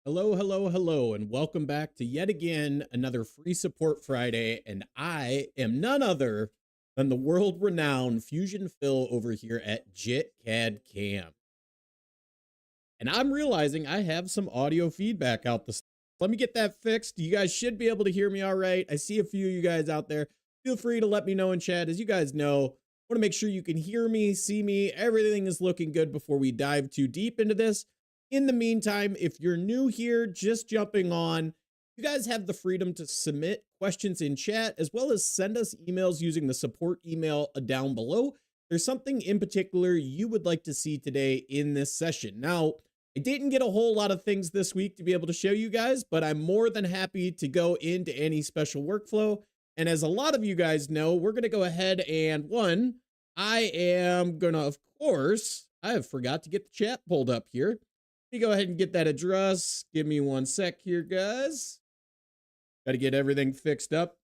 Hello, hello, hello, and welcome back to yet again another Free Support Friday. And I am none other than the world renowned Fusion Phil over here at JitCAD Cam. And I'm realizing I have some audio feedback out the. Let me get that fixed. You guys should be able to hear me all right. I see a few of you guys out there. Feel free to let me know in chat. As you guys know, I want to make sure you can hear me, see me. Everything is looking good before we dive too deep into this. In the meantime, if you're new here, just jumping on, you guys have the freedom to submit questions in chat, as well as send us emails using the support email down below. There's something in particular you would like to see today in this session. Now, I didn't get a whole lot of things this week to be able to show you guys, but I'm more than happy to go into any special workflow. And as a lot of you guys know, we're going to go ahead and I am going to, of course, I have forgot to get the chat pulled up here. Let me go ahead and get that address. Give me one sec here, guys. Got to get everything fixed up.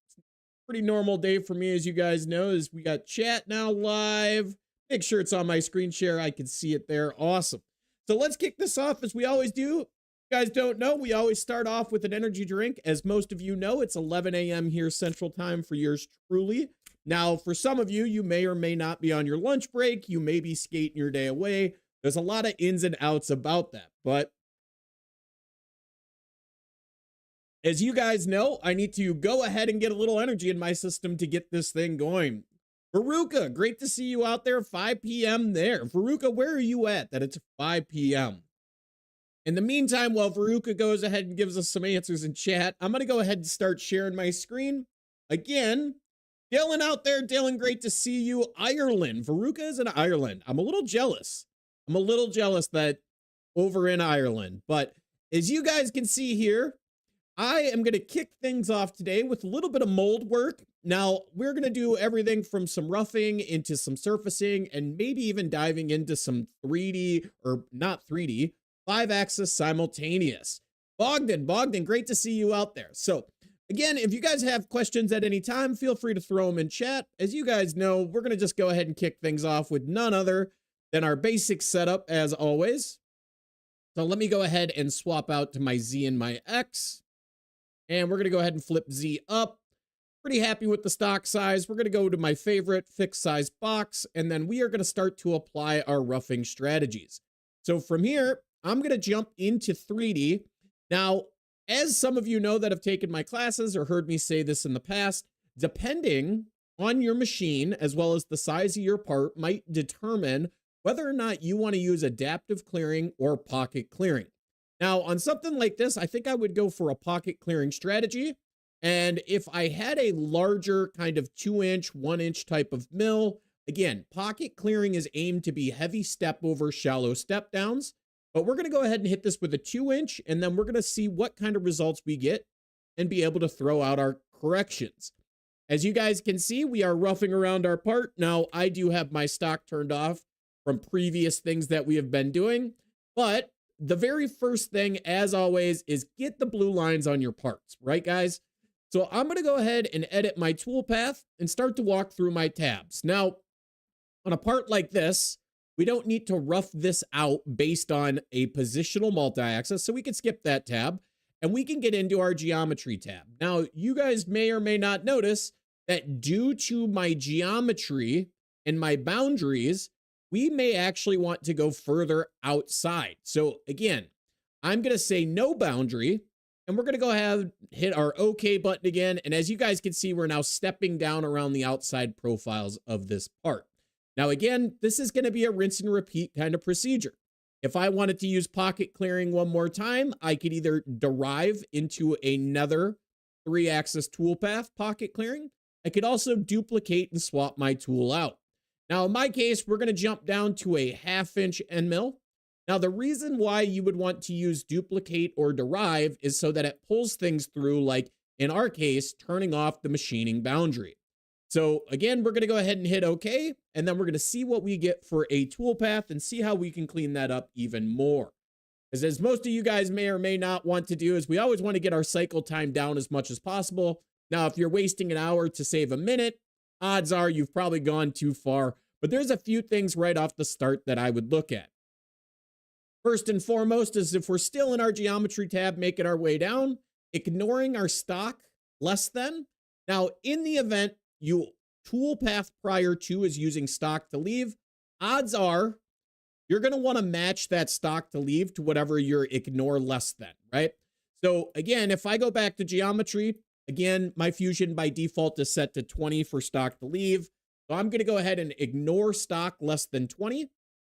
Pretty normal day for me, as you guys know, is we got chat now live. Make sure it's on my screen share. I can see it there. Awesome. So let's kick this off as we always do. You guys don't know, we always start off with an energy drink. As most of you know, it's 11 a.m. here Central Time for yours truly. Now, for some of you, you may or may not be on your lunch break. You may be skating your day away. There's a lot of ins and outs about that. But as you guys know, I need to go ahead and get a little energy in my system to get this thing going. Veruca, great to see you out there. 5 p.m. there. Veruca, where are you at that it's 5 p.m.? In the meantime, while Veruca goes ahead and gives us some answers in chat, I'm going to go ahead and start sharing my screen. Again, Dylan out there. Dylan, great to see you. Ireland. Veruca is in Ireland. I'm a little jealous. That over in Ireland. But as you guys can see here, I am going to kick things off today with a little bit of mold work. Now, we're going to do everything from some roughing into some surfacing and maybe even diving into some 3D, or not 3D, 5-axis simultaneous. Bogdan, great to see you out there. So again, if you guys have questions at any time, feel free to throw them in chat. As you guys know, we're going to just go ahead and kick things off with none other than our basic setup as always. So let me go ahead and swap out to my Z and my X. And we're going to go ahead and flip Z up. Pretty happy with the stock size. We're going to go to my favorite fixed size box. And then we are going to start to apply our roughing strategies. So from here, I'm going to jump into 3D. Now, as some of you know that have taken my classes or heard me say this in the past, depending on your machine, as well as the size of your part, might determine whether or not you want to use adaptive clearing or pocket clearing. Now, on something like this, I think I would go for a pocket clearing strategy. And if I had a larger kind of 2-inch, 1-inch type of mill, again, pocket clearing is aimed to be heavy step over, shallow step downs. But we're going to go ahead and hit this with a 2-inch, and then we're going to see what kind of results we get and be able to throw out our corrections. As you guys can see, we are roughing around our part. Now, I do have my stock turned off from previous things that we have been doing, but the very first thing, as always, is get the blue lines on your parts, right, guys? So I'm going to go ahead and edit my toolpath and start to walk through my tabs. Now, on a part like this, we don't need to rough this out based on a positional multi-axis, so we can skip that tab, and we can get into our geometry tab. Now, you guys may or may not notice that due to my geometry and my boundaries, we may actually want to go further outside. So again, I'm going to say no boundary, and we're going to go ahead and hit our OK button again. And as you guys can see, we're now stepping down around the outside profiles of this part. Now, again, this is going to be a rinse and repeat kind of procedure. If I wanted to use pocket clearing one more time, I could either derive into another 3-axis toolpath pocket clearing. I could also duplicate and swap my tool out. Now, in my case, we're going to jump down to a 1/2-inch end mill. Now, the reason why you would want to use duplicate or derive is so that it pulls things through, like in our case, turning off the machining boundary. So again, we're going to go ahead and hit OK, and then we're going to see what we get for a toolpath and see how we can clean that up even more. As most of you guys may or may not want to do, is we always want to get our cycle time down as much as possible. Now, if you're wasting an hour to save a minute, odds are you've probably gone too far. But there's a few things right off the start that I would look at. First and foremost is if we're still in our geometry tab, making our way down, ignoring our stock less than. Now, in the event you toolpath prior to is using stock to leave, odds are you're going to want to match that stock to leave to whatever your ignore less than, right? So again, if I go back to geometry, again, my Fusion by default is set to 20 for stock to leave. So I'm going to go ahead and ignore stock less than 20.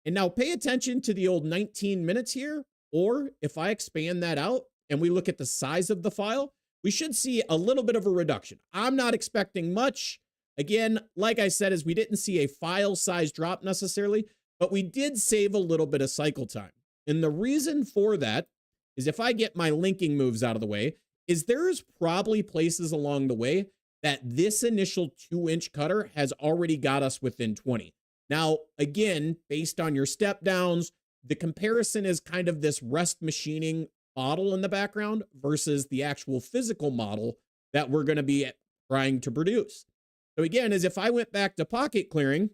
And now pay attention to the old 19 minutes here. Or if I expand that out and we look at the size of the file, we should see a little bit of a reduction. I'm not expecting much. Again, like I said, is we didn't see a file size drop necessarily, but we did save a little bit of cycle time. And the reason for that is if I get my linking moves out of the way, is there's probably places along the way that this initial 2-inch cutter has already got us within 20. Now, again, based on your step downs, the comparison is kind of this rest machining model in the background versus the actual physical model that we're going to be trying to produce. So again, as if I went back to pocket clearing,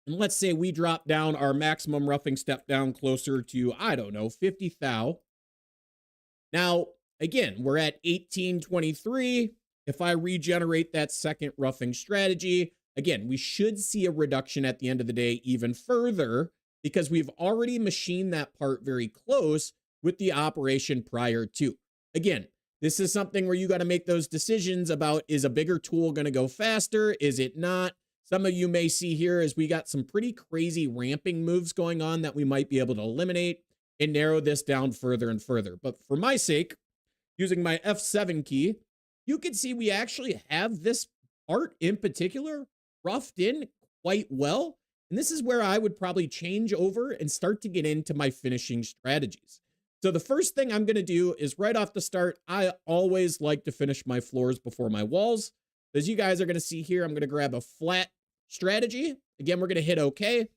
and let's say we drop down our maximum roughing step down closer to, I don't know, 50 thou. Now, again, we're at 1823. If I regenerate that second roughing strategy, again, we should see a reduction at the end of the day even further because we've already machined that part very close with the operation prior to. Again, this is something where you got to make those decisions about, is a bigger tool going to go faster? Is it not? Some of you may see here is we got some pretty crazy ramping moves going on that we might be able to eliminate and narrow this down further and further. But for my sake, using my F7 key, you can see we actually have this part in particular roughed in quite well. And this is where I would probably change over and start to get into my finishing strategies. So the first thing I'm going to do is right off the start, I always like to finish my floors before my walls. As you guys are going to see here, I'm going to grab a flat strategy. Again, we're going to hit OK.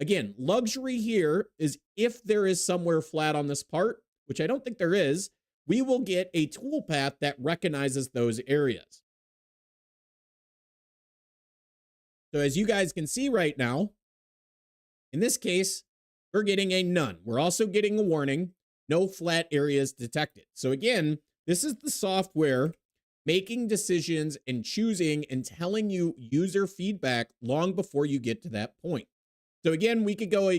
Again, luxury here is if there is somewhere flat on this part, which I don't think there is, we will get a toolpath that recognizes those areas. So as you guys can see right now, in this case, we're getting a none. We're also getting a warning, no flat areas detected. So again, this is the software making decisions and choosing and telling you user feedback long before you get to that point. So again, we could go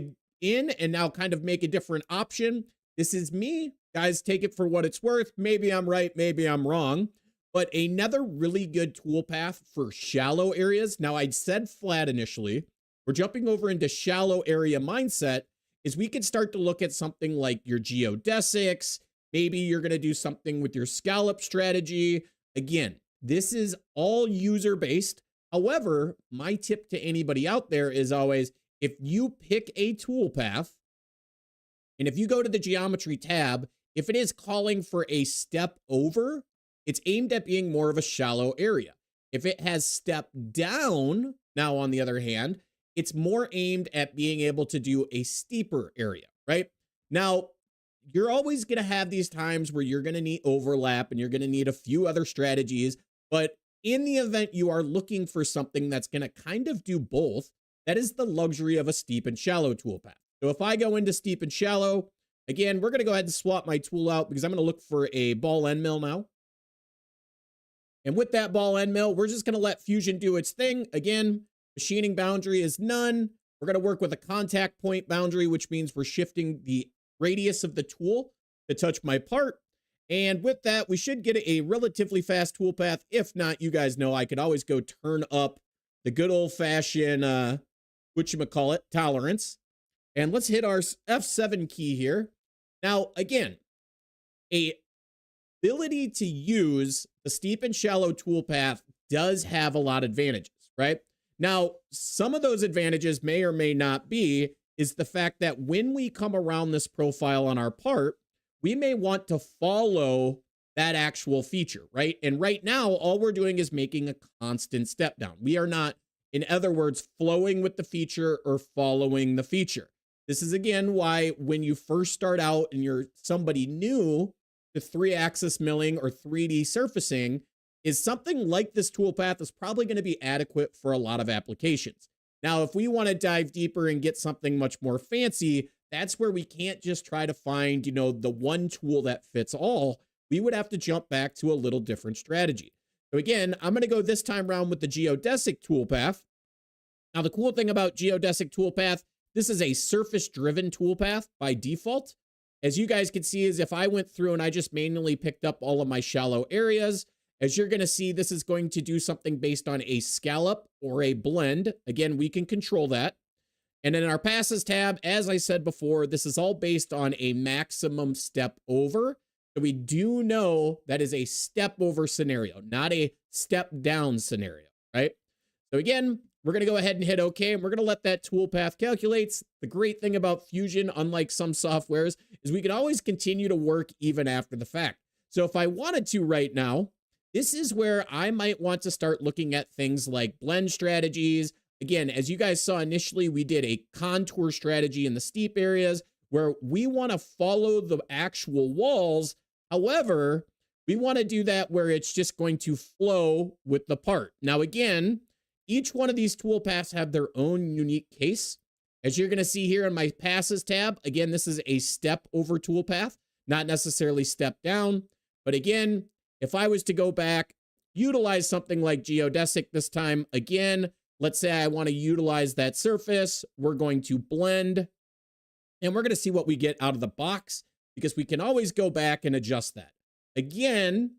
in and now kind of make a different option. This is me. Guys, take it for what it's worth. Maybe I'm right, maybe I'm wrong. But another really good toolpath for shallow areas. Now, I'd said flat initially. We're jumping over into shallow area mindset is we could start to look at something like your geodesics. Maybe you're going to do something with your scallop strategy. Again, this is all user-based. However, my tip to anybody out there is always, if you pick a toolpath, and if you go to the geometry tab, if it is calling for a step over, it's aimed at being more of a shallow area. If it has step down, now on the other hand, it's more aimed at being able to do a steeper area, right? Now, you're always going to have these times where you're going to need overlap and you're going to need a few other strategies. But in the event you are looking for something that's going to kind of do both, that is the luxury of a steep and shallow toolpath. So if I go into steep and shallow, again, we're going to go ahead and swap my tool out because I'm going to look for a ball end mill now. And with that ball end mill, we're just going to let Fusion do its thing. Again, machining boundary is none. We're going to work with a contact point boundary, which means we're shifting the radius of the tool to touch my part. And with that, we should get a relatively fast toolpath. If not, you guys know I could always go turn up the good old-fashioned, whatchamacallit, tolerance. And let's hit our F7 key here. Now, again, a ability to use the steep and shallow toolpath does have a lot of advantages, right? Now, some of those advantages may or may not be is the fact that when we come around this profile on our part, we may want to follow that actual feature, right? And right now, all we're doing is making a constant step down. We are not, in other words, flowing with the feature or following the feature. This is, again, why when you first start out and you're somebody new to 3-axis milling or 3D surfacing, is something like this toolpath is probably going to be adequate for a lot of applications. Now, if we want to dive deeper and get something much more fancy, that's where we can't just try to find, the one tool that fits all. We would have to jump back to a little different strategy. So again, I'm going to go this time around with the geodesic toolpath. Now, the cool thing about geodesic toolpath, this is a surface-driven toolpath by default. As you guys can see, is if I went through and I just manually picked up all of my shallow areas, as you're going to see, this is going to do something based on a scallop or a blend. Again, we can control that. And in our passes tab, as I said before, this is all based on a maximum step over. So we do know that is a step over scenario, not a step down scenario, right? So again, we're going to go ahead and hit OK, and we're going to let that toolpath calculates. The great thing about Fusion, unlike some softwares, is we can always continue to work even after the fact. So if I wanted to right now, this is where I might want to start looking at things like blend strategies. Again, as you guys saw initially, we did a contour strategy in the steep areas where we want to follow the actual walls. However, we want to do that where it's just going to flow with the part. Now, again, each one of these toolpaths have their own unique case. As you're going to see here in my passes tab, again, this is a step over toolpath, not necessarily step down. But again, if I was to go back, utilize something like geodesic this time, again, let's say I want to utilize that surface. We're going to blend, and we're going to see what we get out of the box, because we can always go back and adjust that. Again,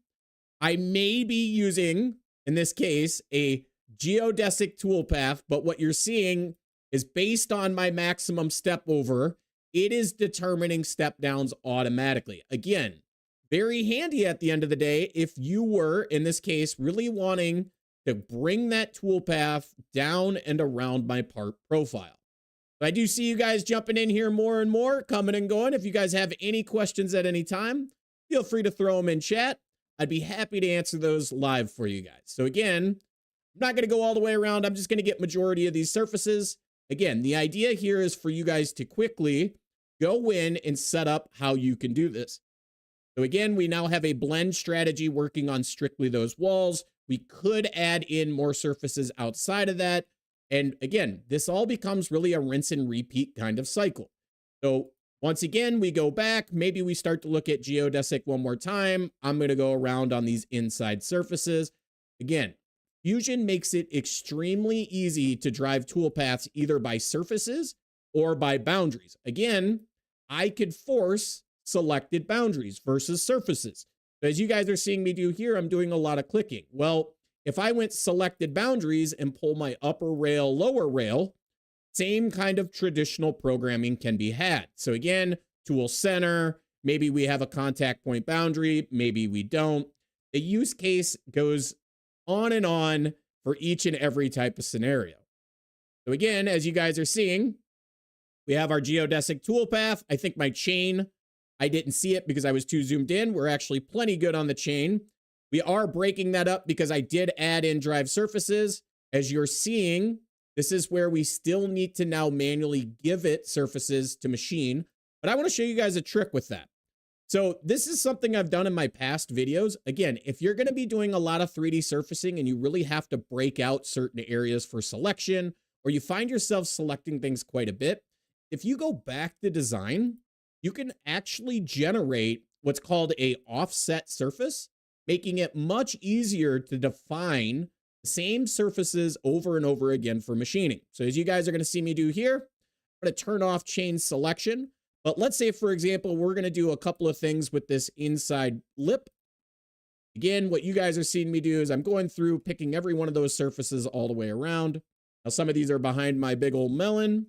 I may be using, in this case, a geodesic toolpath, but what you're seeing is based on my maximum step over, it is determining step downs automatically. Again, very handy at the end of the day if you were, in this case, really wanting to bring that toolpath down and around my part profile. I do see you guys jumping in here more and more, coming and going. If you guys have any questions at any time, feel free to throw them in chat. I'd be happy to answer those live for you guys. So again, I'm not going to go all the way around. I'm just going to get majority of these surfaces. Again, the idea here is for you guys to quickly go in and set up how you can do this. So again, we now have a blend strategy working on strictly those walls. We could add in more surfaces outside of that. And again, this all becomes really a rinse and repeat kind of cycle. So once again, we go back. Maybe we start to look at geodesic one more time. I'm going to go around on these inside surfaces. Again, Fusion makes it extremely easy to drive toolpaths either by surfaces or by boundaries. Again, I could force selected boundaries versus surfaces. So as you guys are seeing me do here, I'm doing a lot of clicking. Well, if I went selected boundaries and pull my upper rail, lower rail, same kind of traditional programming can be had. So again, tool center, maybe we have a contact point boundary, maybe we don't. The use case goes on and on for each and every type of scenario. So again, as you guys are seeing, we have our geodesic toolpath. I think my chain, I didn't see it because I was too zoomed in. We're actually plenty good on the chain. We are breaking that up because I did add in drive surfaces. As you're seeing, this is where we still need to now manually give it surfaces to machine. But I want to show you guys a trick with that. So this is something I've done in my past videos. Again, if you're going to be doing a lot of 3D surfacing and you really have to break out certain areas for selection, or you find yourself selecting things quite a bit, if you go back to design, you can actually generate what's called a offset surface, making it much easier to define the same surfaces over and over again for machining. So as you guys are going to see me do here, I'm going to turn off chain selection. But let's say, for example, we're going to do a couple of things with this inside lip. Again, what you guys are seeing me do is I'm going through picking every one of those surfaces all the way around. Now, some of these are behind my big old melon.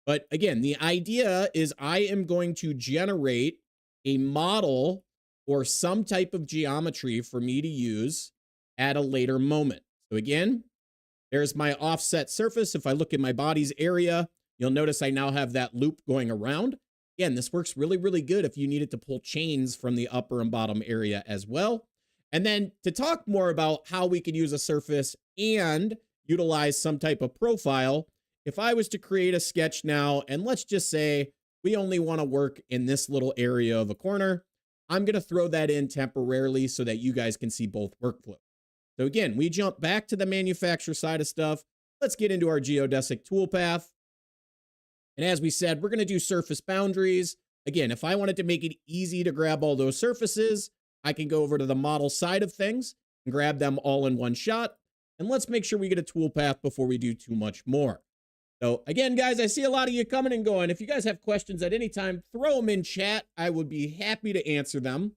But again, the idea is I am going to generate a model or some type of geometry for me to use at a later moment. So again, there's my offset surface. If I look at my body's area, you'll notice I now have that loop going around. Again, this works really, really good if you needed to pull chains from the upper and bottom area as well. And then to talk more about how we could use a surface and utilize some type of profile, if I was to create a sketch now, and let's just say we only want to work in this little area of a corner, I'm going to throw that in temporarily so that you guys can see both workflows. So again, we jump back to the manufacturer side of stuff. Let's get into our geodesic toolpath. And as we said, we're going to do surface boundaries. Again, if I wanted to make it easy to grab all those surfaces, I can go over to the model side of things and grab them all in one shot. And let's make sure we get a toolpath before we do too much more. So again, guys, I see a lot of you coming and going. If you guys have questions at any time, throw them in chat. I would be happy to answer them.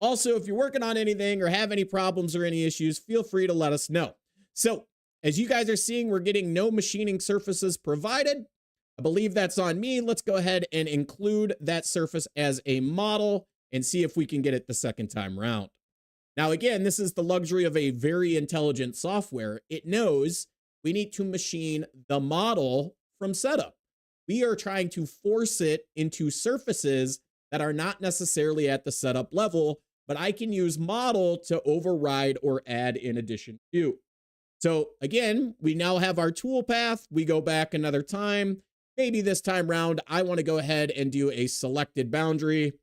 Also, if you're working on anything or have any problems or any issues, feel free to let us know. So as you guys are seeing, we're getting no machining surfaces provided. I believe that's on me. Let's go ahead and include that surface as a model and see if we can get it the second time round. Now, again, this is the luxury of a very intelligent software. It knows we need to machine the model from setup. We are trying to force it into surfaces that are not necessarily at the setup level, but I can use model to override or add in addition to. So again, we now have our toolpath. We go back another time. Maybe this time round, I want to go ahead and do a selected boundary.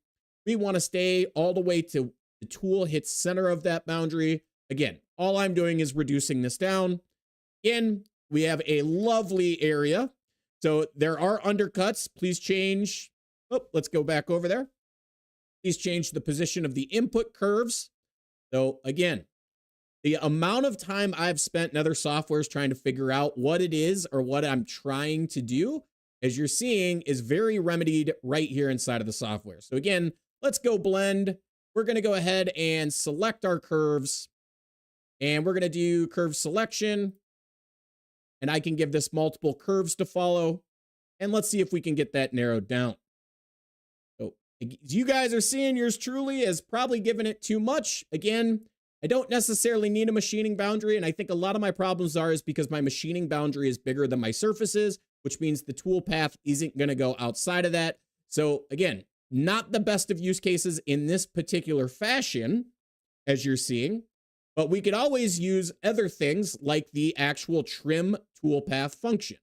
We want to stay all the way to the tool hits center of that boundary. Again, all I'm doing is reducing this down. Again, we have a lovely area. So there are undercuts. Please change. Oh, let's go back over there. Please change the position of the input curves. So again, the amount of time I've spent in other softwares trying to figure out what it is or what I'm trying to do, as you're seeing, is very remedied right here inside of the software. So again, let's go blend. We're going to go ahead and select our curves, and we're going to do curve selection, and I can give this multiple curves to follow, and let's see if we can get that narrowed down. So you guys are seeing, yours truly is probably giving it too much. Again, I don't necessarily need a machining boundary, and I think a lot of my problems is because my machining boundary is bigger than my surfaces, which means the toolpath isn't going to go outside of that. So again, not the best of use cases in this particular fashion, as you're seeing, but we could always use other things like the actual trim toolpath function.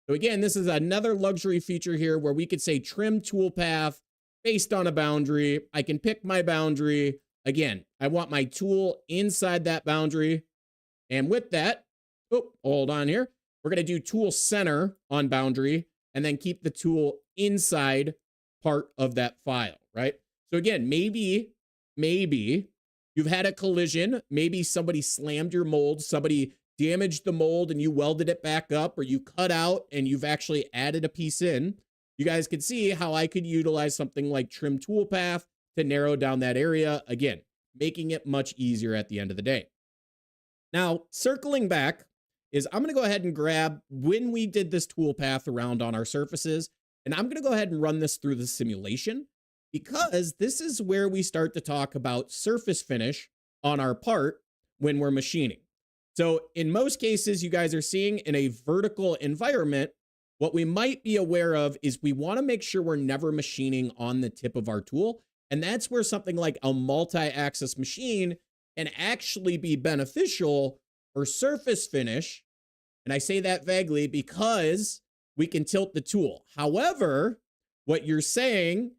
So again, this is another luxury feature here where we could say trim toolpath based on a boundary. I can pick my boundary. Again, I want my tool inside that boundary. And with that, oh, hold on here. We're going to do tool center on boundary and then keep the tool inside part of that file, right? So again, maybe you've had a collision. Maybe somebody slammed your mold, somebody damaged the mold and you welded it back up, or you cut out and you've actually added a piece in. You guys can see how I could utilize something like trim toolpath to narrow down that area, again, making it much easier at the end of the day. Now, circling back is I'm going to go ahead and grab when we did this toolpath around on our surfaces, and I'm going to go ahead and run this through the simulation, because this is where we start to talk about surface finish on our part when we're machining. So in most cases, you guys are seeing in a vertical environment, what we might be aware of is we want to make sure we're never machining on the tip of our tool. And that's where something like a multi-axis machine can actually be beneficial for surface finish. And I say that vaguely because we can tilt the tool. However, what you're saying,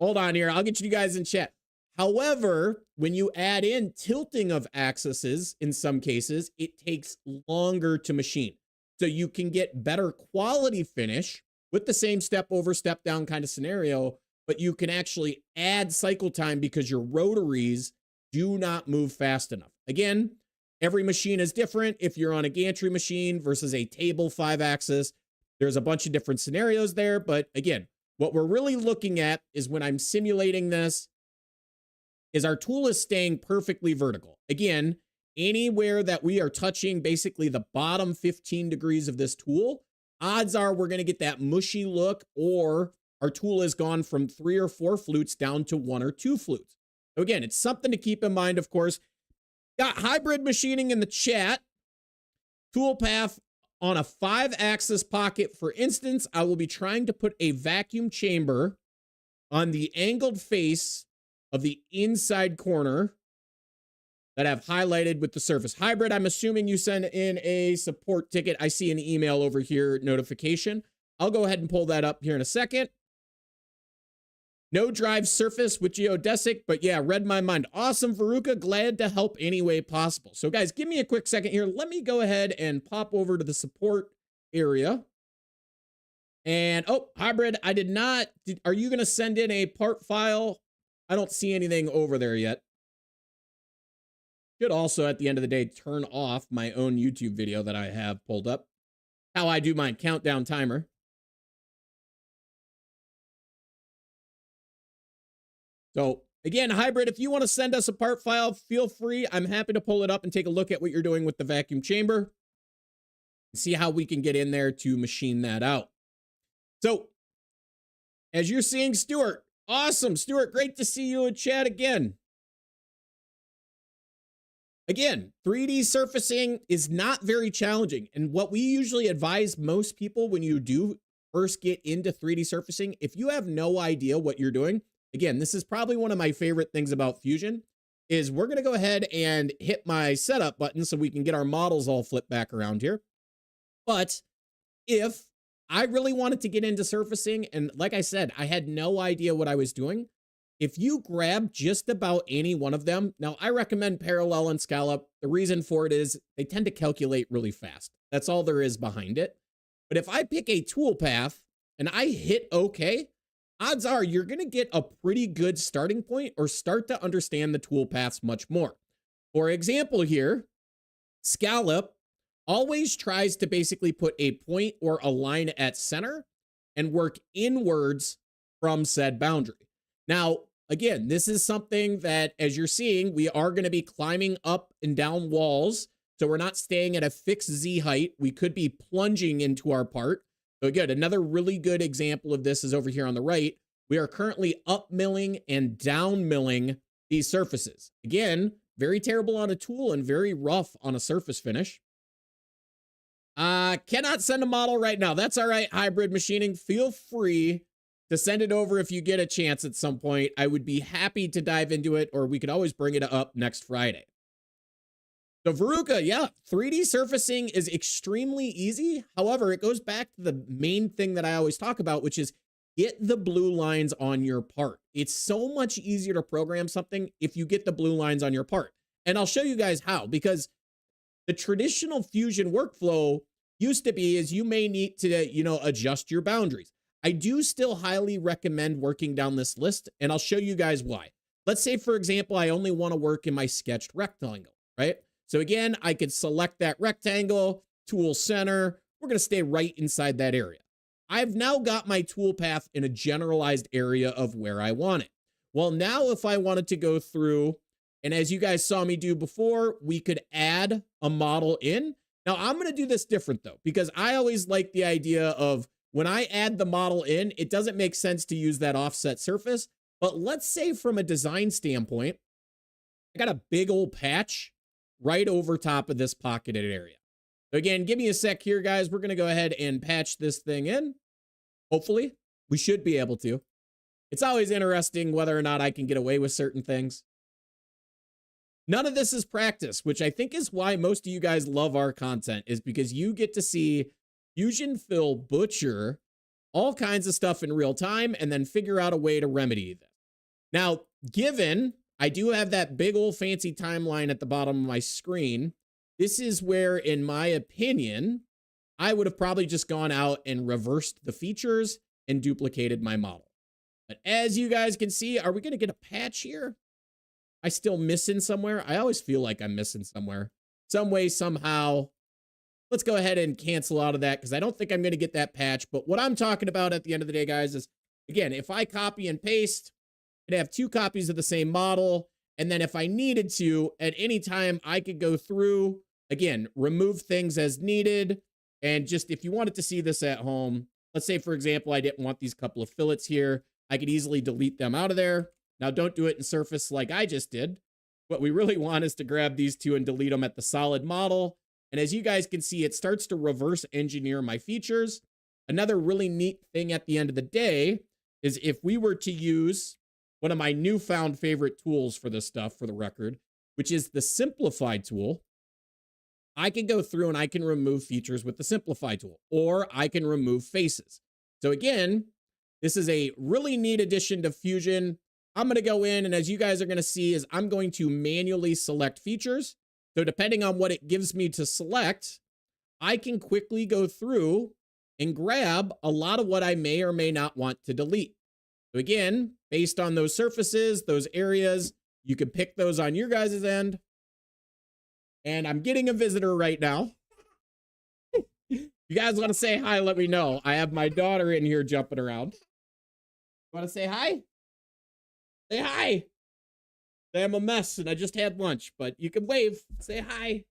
hold on here, I'll get you guys in chat. However, when you add in tilting of axes, in some cases, it takes longer to machine. So you can get better quality finish with the same step over, step down kind of scenario, but you can actually add cycle time because your rotaries do not move fast enough. Again, every machine is different. If you're on a gantry machine versus a table 5-axis, there's a bunch of different scenarios there. But again, what we're really looking at is when I'm simulating this, is our tool is staying perfectly vertical. Again, anywhere that we are touching basically the bottom 15 degrees of this tool, odds are we're going to get that mushy look, or our tool has gone from 3 or 4 flutes down to 1 or 2 flutes. So again, it's something to keep in mind, of course. Got hybrid machining in the chat. Toolpath on a 5-axis pocket. For instance, I will be trying to put a vacuum chamber on the angled face of the inside corner that I've highlighted with the surface. Hybrid, I'm assuming you send in a support ticket. I see an email over here, notification. I'll go ahead and pull that up here in a second. No drive surface with geodesic, but yeah, read my mind. Awesome, Veruca. Glad to help any way possible. So guys, give me a quick second here. Let me go ahead and pop over to the support area. And, oh, hybrid, I did not. Are you going to send in a part file? I don't see anything over there yet. Should also, at the end of the day, turn off my own YouTube video that I have pulled up. How I do my countdown timer. So again, hybrid, if you want to send us a part file, feel free. I'm happy to pull it up and take a look at what you're doing with the vacuum chamber. See how we can get in there to machine that out. So as you're seeing, Stuart, awesome. Stuart, great to see you in chat again. Again, 3D surfacing is not very challenging. And what we usually advise most people when you do first get into 3D surfacing, if you have no idea what you're doing, again, this is probably one of my favorite things about Fusion, is we're going to go ahead and hit my setup button so we can get our models all flipped back around here. But if I really wanted to get into surfacing, and like I said, I had no idea what I was doing, if you grab just about any one of them, now I recommend parallel and scallop. The reason for it is they tend to calculate really fast. That's all there is behind it. But if I pick a toolpath and I hit OK, odds are you're going to get a pretty good starting point or start to understand the toolpaths much more. For example here, scallop always tries to basically put a point or a line at center and work inwards from said boundary. Now, again, this is something that, as you're seeing, we are going to be climbing up and down walls. So we're not staying at a fixed Z height. We could be plunging into our part. So again, another really good example of this is over here on the right. We are currently up milling and down milling these surfaces. Again, very terrible on a tool and very rough on a surface finish. Cannot send a model right now. That's all right, hybrid machining. Feel free to send it over if you get a chance at some point. I would be happy to dive into it, or we could always bring it up next Friday. So Veruca, yeah, 3D surfacing is extremely easy. However, it goes back to the main thing that I always talk about, which is get the blue lines on your part. It's so much easier to program something if you get the blue lines on your part. And I'll show you guys how, because the traditional Fusion workflow used to be is you may need to, adjust your boundaries. I do still highly recommend working down this list, and I'll show you guys why. Let's say, for example, I only want to work in my sketched rectangle, right? So again, I could select that rectangle, tool center. We're going to stay right inside that area. I've now got my toolpath in a generalized area of where I want it. Well, now if I wanted to go through, and as you guys saw me do before, we could add a model in. Now I'm going to do this different though, because I always like the idea of when I add the model in, it doesn't make sense to use that offset surface. But let's say from a design standpoint, I got a big old patch right over top of this pocketed area. So again, give me a sec here, guys. We're going to go ahead and patch this thing in. Hopefully, we should be able to. It's always interesting whether or not I can get away with certain things. None of this is practice, which I think is why most of you guys love our content, is because you get to see Fusion Phil butcher all kinds of stuff in real time and then figure out a way to remedy this. Now, given I do have that big old fancy timeline at the bottom of my screen, this is where, in my opinion, I would have probably just gone out and reversed the features and duplicated my model. But as you guys can see, are we going to get a patch here? I still missing somewhere? I always feel like I'm missing somewhere. Some way, somehow. Let's go ahead and cancel out of that because I don't think I'm going to get that patch. But what I'm talking about at the end of the day, guys, is, again, if I copy and paste, I'd have 2 copies of the same model. And then if I needed to, at any time, I could go through, again, remove things as needed. And just if you wanted to see this at home, let's say, for example, I didn't want these couple of fillets here. I could easily delete them out of there. Now, don't do it in Surface like I just did. What we really want is to grab these 2 and delete them at the solid model. And as you guys can see, it starts to reverse engineer my features. Another really neat thing at the end of the day is if we were to use one of my newfound favorite tools for this stuff, for the record, which is the Simplify tool, I can go through and I can remove features with the Simplify tool, or I can remove faces. So again, this is a really neat addition to Fusion. I'm going to go in, and as you guys are going to see, is I'm going to manually select features. So depending on what it gives me to select, I can quickly go through and grab a lot of what I may or may not want to delete. So again, based on those surfaces, those areas, you can pick those on your guys' end. And I'm getting a visitor right now. You guys want to say hi, let me know. I have my daughter in here jumping around. Want to say hi? Say hi. Say I'm a mess and I just had lunch, but you can wave. Say hi.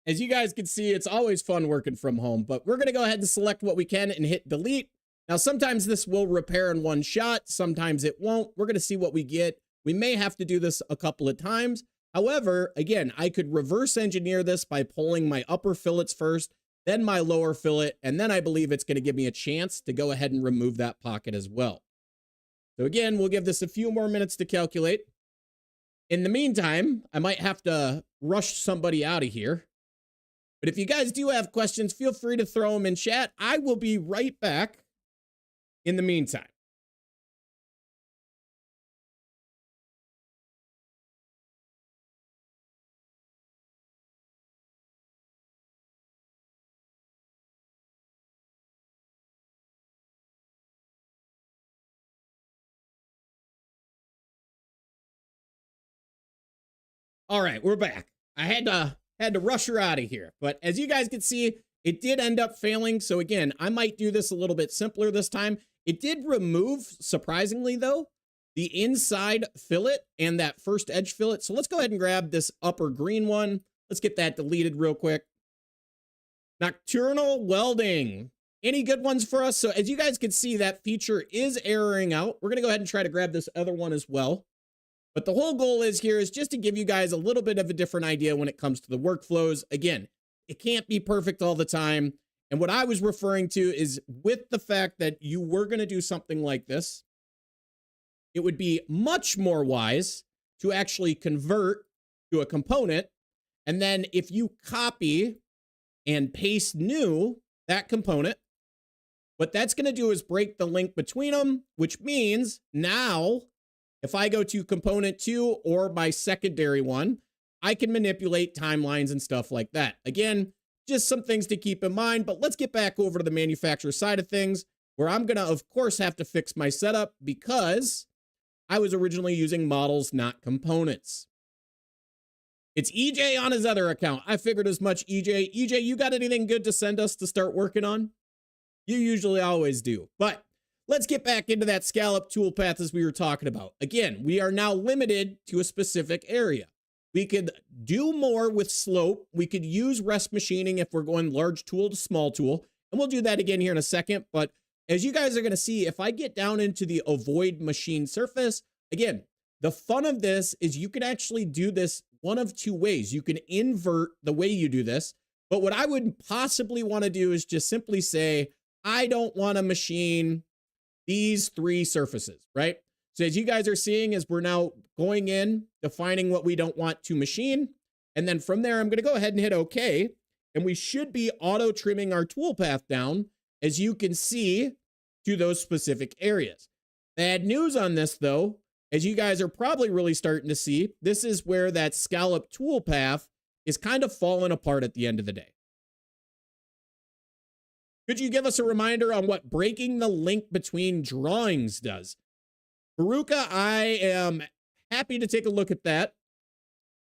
As you guys can see, it's always fun working from home, but we're going to go ahead and select what we can and hit delete. Now, sometimes this will repair in one shot. Sometimes it won't. We're going to see what we get. We may have to do this a couple of times. However, again, I could reverse engineer this by pulling my upper fillets first, then my lower fillet, and then I believe it's going to give me a chance to go ahead and remove that pocket as well. So again, we'll give this a few more minutes to calculate. In the meantime, I might have to rush somebody out of here. But if you guys do have questions, feel free to throw them in chat. I will be right back in the meantime. All right, we're back. I had to rush her out of here, but as you guys can see, it did end up failing. So again, I might do this a little bit simpler this time. It did remove, surprisingly though, the inside fillet and that first edge fillet. So let's go ahead and grab this upper green one. Let's get that deleted real quick. Nocturnal welding. Any good ones for us? So as you guys can see, that feature is erroring out. We're going to go ahead and try to grab this other one as well. But the whole goal is here is just to give you guys a little bit of a different idea when it comes to the workflows. Again, it can't be perfect all the time. And what I was referring to is with the fact that you were going to do something like this, it would be much more wise to actually convert to a component. And then if you copy and paste new that component, what that's going to do is break the link between them, which means now if I go to component 2 or my secondary one, I can manipulate timelines and stuff like that. Again, just some things to keep in mind, but let's get back over to the manufacturer side of things where I'm going to, of course, have to fix my setup because I was originally using models, not components. It's EJ on his other account. I figured as much, EJ. EJ, you got anything good to send us to start working on? You usually always do, but let's get back into that scallop toolpath as we were talking about. Again, we are now limited to a specific area. We could do more with slope. We could use rest machining if we're going large tool to small tool. And we'll do that again here in a second. But as you guys are going to see, if I get down into the avoid machine surface, again, the fun of this is you can actually do this one of two ways. You can invert the way you do this. But what I would possibly want to do is just simply say, I don't want to machine these 3 surfaces, right? So as you guys are seeing, as we're now going in, defining what we don't want to machine. And then from there, I'm going to go ahead and hit OK. And we should be auto trimming our toolpath down, as you can see, to those specific areas. Bad news on this, though, as you guys are probably really starting to see, this is where that scallop toolpath is kind of falling apart at the end of the day. Could you give us a reminder on what breaking the link between drawings does? Veruca, I am happy to take a look at that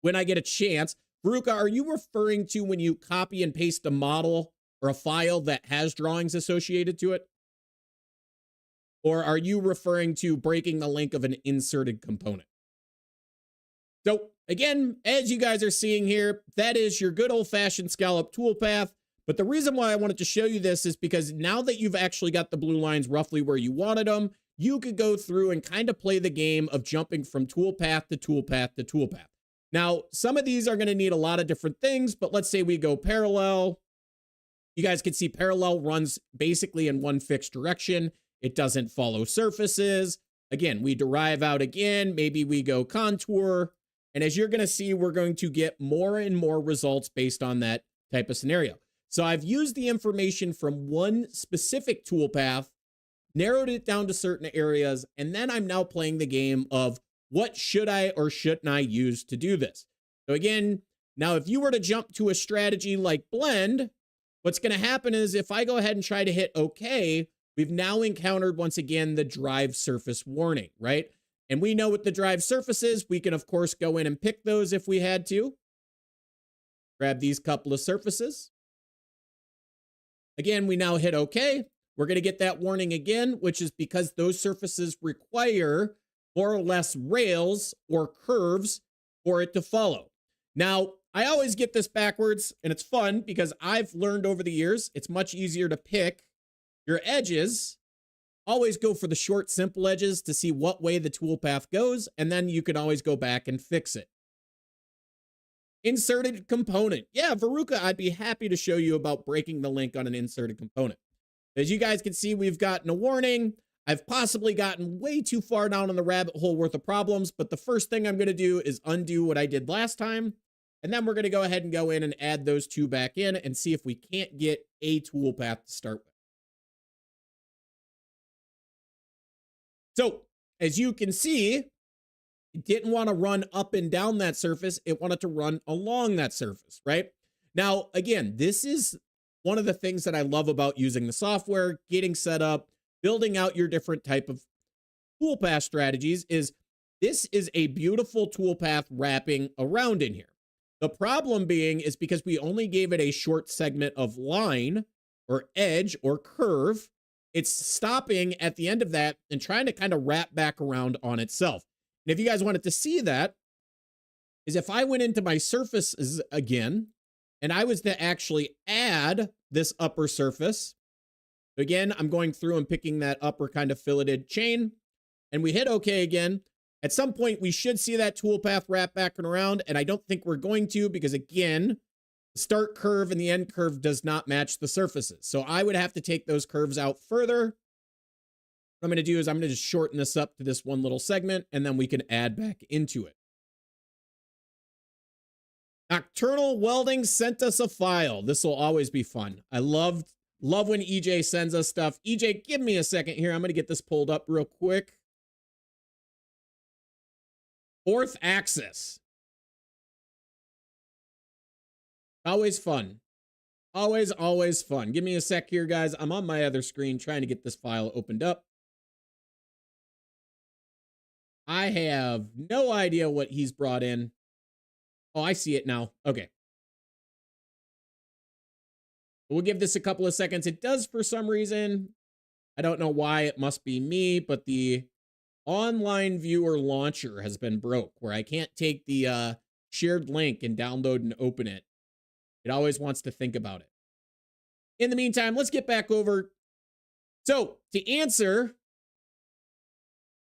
when I get a chance. Veruca, are you referring to when you copy and paste a model or a file that has drawings associated to it? Or are you referring to breaking the link of an inserted component? So again, as you guys are seeing here, that is your good old-fashioned scallop toolpath. But the reason why I wanted to show you this is because now that you've actually got the blue lines roughly where you wanted them, you could go through and kind of play the game of jumping from toolpath to toolpath to toolpath. Now, some of these are going to need a lot of different things, but let's say we go parallel. You guys can see parallel runs basically in one fixed direction. It doesn't follow surfaces. Again, we derive out again. Maybe we go contour. And as you're going to see, we're going to get more and more results based on that type of scenario. So I've used the information from one specific toolpath, narrowed it down to certain areas, and then I'm now playing the game of what should I or shouldn't I use to do this. So again, Now, if you were to jump to a strategy like blend, what's going to happen is if I go ahead and try to hit OK, we've now encountered once again the drive surface warning, right? And we know what the drive surface is. We can, of course, go in and pick those if we had to. Grab these couple of surfaces. Again, we now hit OK. We're going to get that warning again, which is because those surfaces require more or less rails or curves for it to follow. Now, I always get this backwards, and it's fun because I've learned over the years it's much easier to pick your edges. Always go for the short, simple edges to see what way the toolpath goes, and then you can always go back and fix it. Inserted component. Yeah, Veruca, I'd be happy to show you about breaking the link on an inserted component. As you guys can see, we've gotten a warning. I've possibly gotten way too far down in the rabbit hole worth of problems, but the first thing I'm going to do is undo what I did last time. And then we're going to go ahead and go in and add those two back in and see if we can't get a toolpath to start with. So as you can see, it didn't want to run up and down that surface. It wanted to run along that surface, right? Now, again, this is one of the things that I love about using the software, getting set up, building out your different type of toolpath strategies is this is a beautiful toolpath wrapping around in here. The problem being is because we only gave it a short segment of line or edge or curve, it's stopping at the end of that and trying to kind of wrap back around on itself. And if you guys wanted to see that, is if I went into my surfaces again, and I was to actually add this upper surface, again, I'm going through and picking that upper kind of filleted chain, and we hit OK again. At some point, we should see that toolpath wrap back and around, and I don't think we're going to because, again, the start curve and the end curve does not match the surfaces. So I would have to take those curves out further. What I'm going to do is I'm going to just shorten this up to this one little segment, and then we can add back into it. Nocturnal Welding sent us a file. This will always be fun. I love when EJ sends us stuff. EJ, give me a second here. I'm going to get this pulled up real quick. Fourth axis. Always fun. Always, always fun. Give me a sec here, guys. I'm on my other screen trying to get this file opened up. I have no idea what he's brought in. Oh, I see it now. Okay. We'll give this a couple of seconds. It does for some reason. I don't know why. It must be me, but the online viewer launcher has been broke where I can't take the shared link and download and open it. It always wants to think about it. In the meantime, let's get back over. So to answer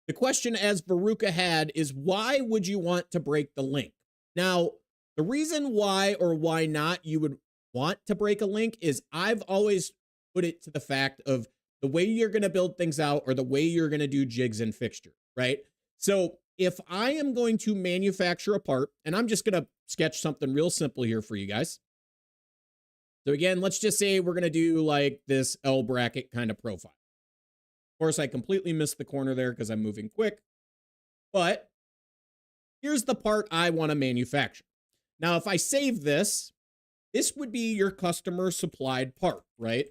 the question as Veruca had is why would you want to break the link? Now, the reason why or why not you would want to break a link is I've always put it to the fact of the way you're going to build things out or the way you're going to do jigs and fixture, right? So if I am going to manufacture a part, and I'm just going to sketch something real simple here for you guys. So again, let's just say we're going to do like this L bracket kind of profile. Of course, I completely missed the corner there because I'm moving quick, but here's the part I want to manufacture. Now, if I save this, this would be your customer supplied part, right?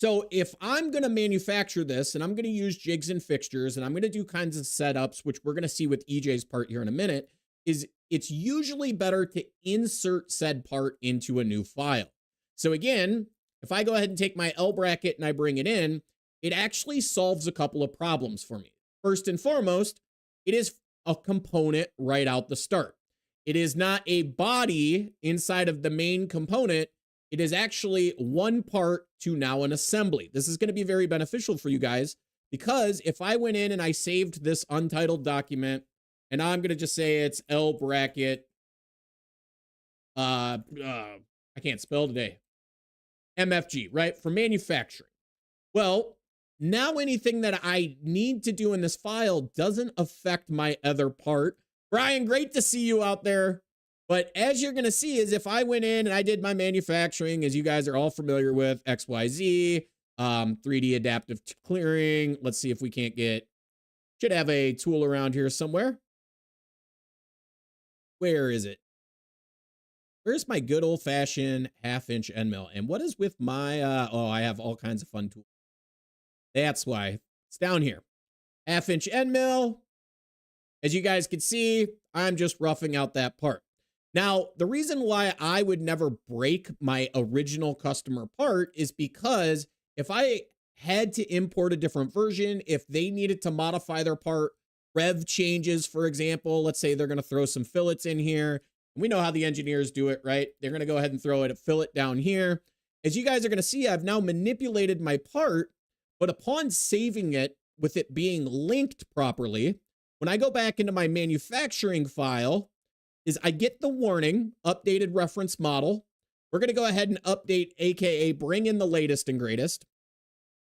So if I'm going to manufacture this and I'm going to use jigs and fixtures and I'm going to do kinds of setups, which we're going to see with EJ's part here in a minute, is it's usually better to insert said part into a new file. So again, if I go ahead and take my L bracket and I bring it in, it actually solves a couple of problems for me. First and foremost, it is a component right out the start. It is not a body inside of the main component. It is actually one part to now an assembly. This is going to be very beneficial for you guys because if I went in and I saved this untitled document and I'm going to just say it's L bracket, I can't spell today, MFG, right? For manufacturing. Well, now anything that I need to do in this file doesn't affect my other part. Brian, great to see you out there. But as you're going to see is if I went in and I did my manufacturing, as you guys are all familiar with, XYZ, 3D adaptive clearing. Let's see if we can't should have a tool around here somewhere. Where is it? Where's my good old fashioned 1/2 inch end mill? And what is with my, oh, I have all kinds of fun tools. That's why it's down here. 1/2 inch end mill. As you guys can see, I'm just roughing out that part. Now, the reason why I would never break my original customer part is because if I had to import a different version, if they needed to modify their part, rev changes, for example, let's say they're going to throw some fillets in here. We know how the engineers do it, right? They're going to go ahead and throw a fillet down here. As you guys are going to see, I've now manipulated my part, but upon saving it with it being linked properly, when I go back into my manufacturing file, is I get the warning, updated reference model. We're going to go ahead and update, AKA bring in the latest and greatest.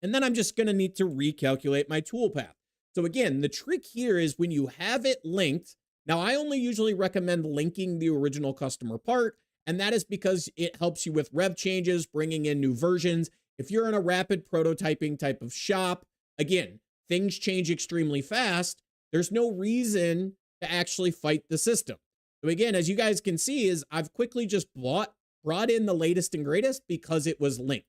And then I'm just going to need to recalculate my toolpath. So again, the trick here is when you have it linked. Now, I only usually recommend linking the original customer part, and that is because it helps you with rev changes, bringing in new versions. If you're in a rapid prototyping type of shop, again, things change extremely fast. There's no reason to actually fight the system. So again, as you guys can see, is I've quickly just brought in the latest and greatest because it was linked.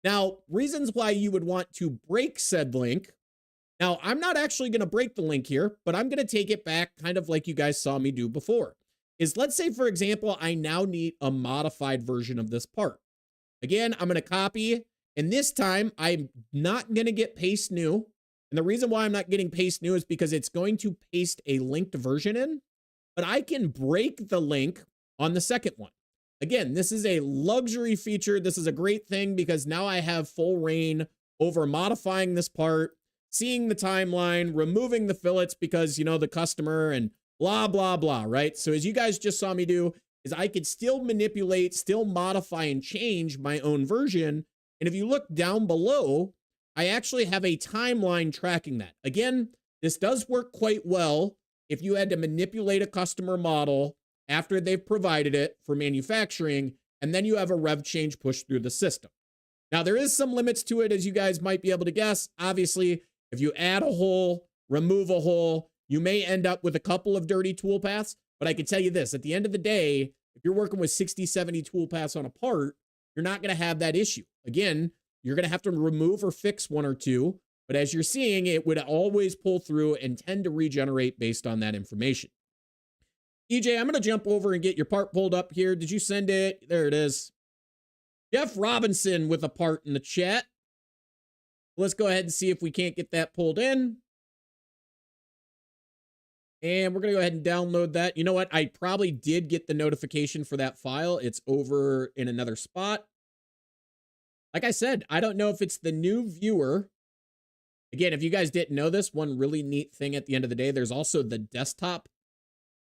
Now, reasons why you would want to break said link. Now, I'm not actually going to break the link here, but I'm going to take it back kind of like you guys saw me do before. Is let's say, for example, I now need a modified version of this part. Again, I'm going to copy, and this time I'm not going to get paste new. And the reason why I'm not getting paste new is because it's going to paste a linked version in, but I can break the link on the second one. Again, this is a luxury feature. This is a great thing because now I have full reign over modifying this part, seeing the timeline, removing the fillets because, you know, the customer and blah, blah, blah, right? So as you guys just saw me do, is I could still manipulate, still modify and change my own version. And if you look down below, I actually have a timeline tracking that. Again, this does work quite well if you had to manipulate a customer model after they've provided it for manufacturing, and then you have a rev change pushed through the system. Now, there is some limits to it, as you guys might be able to guess. Obviously, if you add a hole, remove a hole, you may end up with a couple of dirty toolpaths, but I can tell you this, at the end of the day, if you're working with 60, 70 toolpaths on a part, you're not going to have that issue. Again, you're going to have to remove or fix one or two, but as you're seeing, it would always pull through and tend to regenerate based on that information. EJ, I'm going to jump over and get your part pulled up here. Did you send it? There it is. Jeff Robinson with a part in the chat. Let's go ahead and see if we can't get that pulled in. And we're going to go ahead and download that. You know what? I probably did get the notification for that file. It's over in another spot. Like I said, I don't know if it's the new viewer. Again, if you guys didn't know this, one really neat thing at the end of the day, there's also the desktop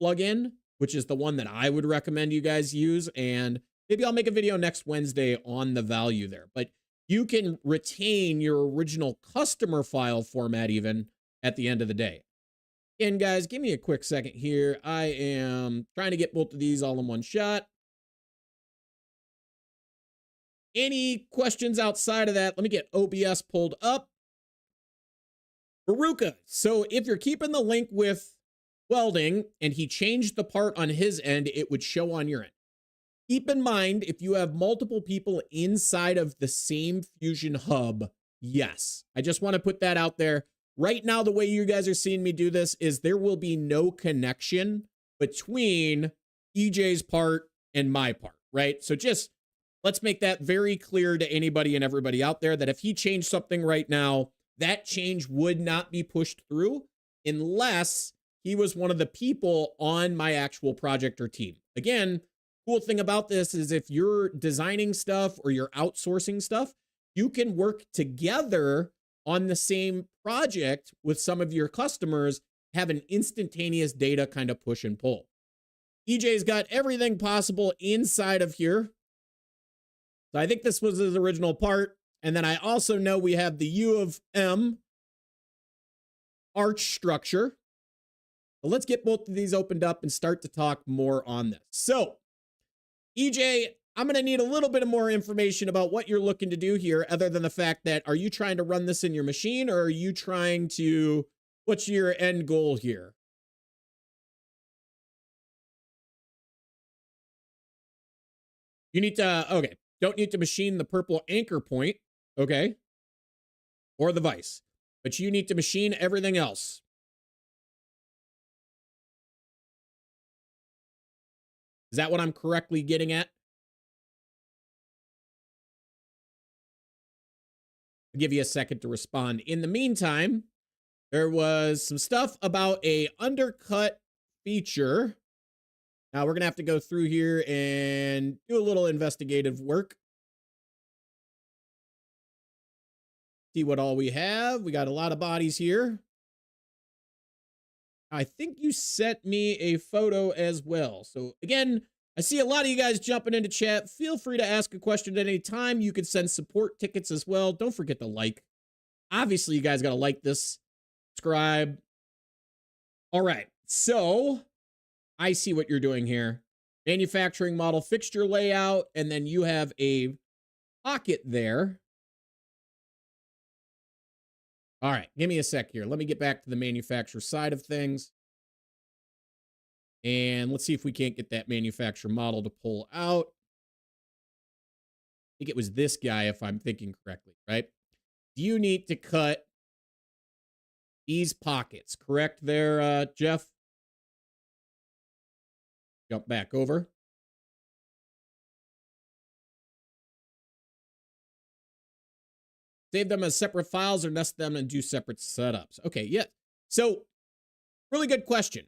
plugin, which is the one that I would recommend you guys use. And maybe I'll make a video next Wednesday on the value there. But you can retain your original customer file format even at the end of the day. And guys, give me a quick second here. I am trying to get both of these all in one shot. Any questions outside of that? Let me get OBS pulled up. Veruca, so if you're keeping the link with welding and he changed the part on his end, it would show on your end. Keep in mind, if you have multiple people inside of the same Fusion hub, yes. I just want to put that out there. Right now, the way you guys are seeing me do this is there will be no connection between EJ's part and my part, right? So just let's make that very clear to anybody and everybody out there that if he changed something right now, that change would not be pushed through unless he was one of the people on my actual project or team. Again, cool thing about this is if you're designing stuff or you're outsourcing stuff, you can work together on the same project with some of your customers, have an instantaneous data kind of push and pull. EJ's got everything possible inside of here. So I think this was his original part. And then I also know we have the U of M arch structure. So let's get both of these opened up and start to talk more on this. So EJ, I'm going to need a little bit of more information about what you're looking to do here, other than the fact that, are you trying to run this in your machine, or are you trying to, what's your end goal here? You need to, okay, don't need to machine the purple anchor point, okay, or the vise, but you need to machine everything else. Is that what I'm correctly getting at? I'll give you a second to respond. In the meantime, there was some stuff about a undercut feature. Now we're going to have to go through here and do a little investigative work. See what all we have. We got a lot of bodies here. I think you sent me a photo as well. So again, I see a lot of you guys jumping into chat. Feel free to ask a question at any time. You can send support tickets as well. Don't forget to like. Obviously, you guys got to like this, subscribe. All right. So I see what you're doing here. Manufacturing model fixture layout, and then you have a pocket there. All right, give me a sec here. Let me get back to the manufacturer side of things. And let's see if we can't get that manufacturer model to pull out. I think it was this guy, if I'm thinking correctly, right? You need to cut these pockets, correct there, Jeff? Jump back over. Save them as separate files or nest them and do separate setups. Okay, yeah. So, really good question.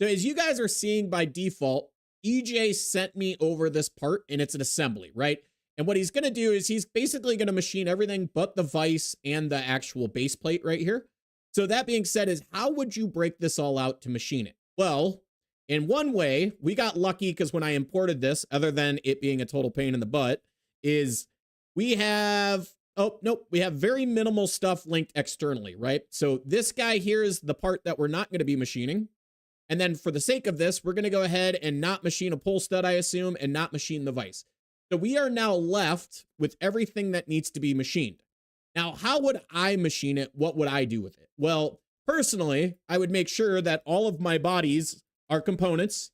So, as you guys are seeing by default, EJ sent me over this part and it's an assembly, right? And what he's going to do is he's basically going to machine everything but the vise and the actual base plate right here. So, that being said, is how would you break this all out to machine it? Well, in one way, we got lucky because when I imported this, other than it being a total pain in the butt, is we have... Oh, nope. We have very minimal stuff linked externally, right? So this guy here is the part that we're not going to be machining. And then for the sake of this, we're going to go ahead and not machine a pull stud, I assume, and not machine the vise. So we are now left with everything that needs to be machined. Now, how would I machine it? What would I do with it? Well, personally, I would make sure that all of my bodies are components.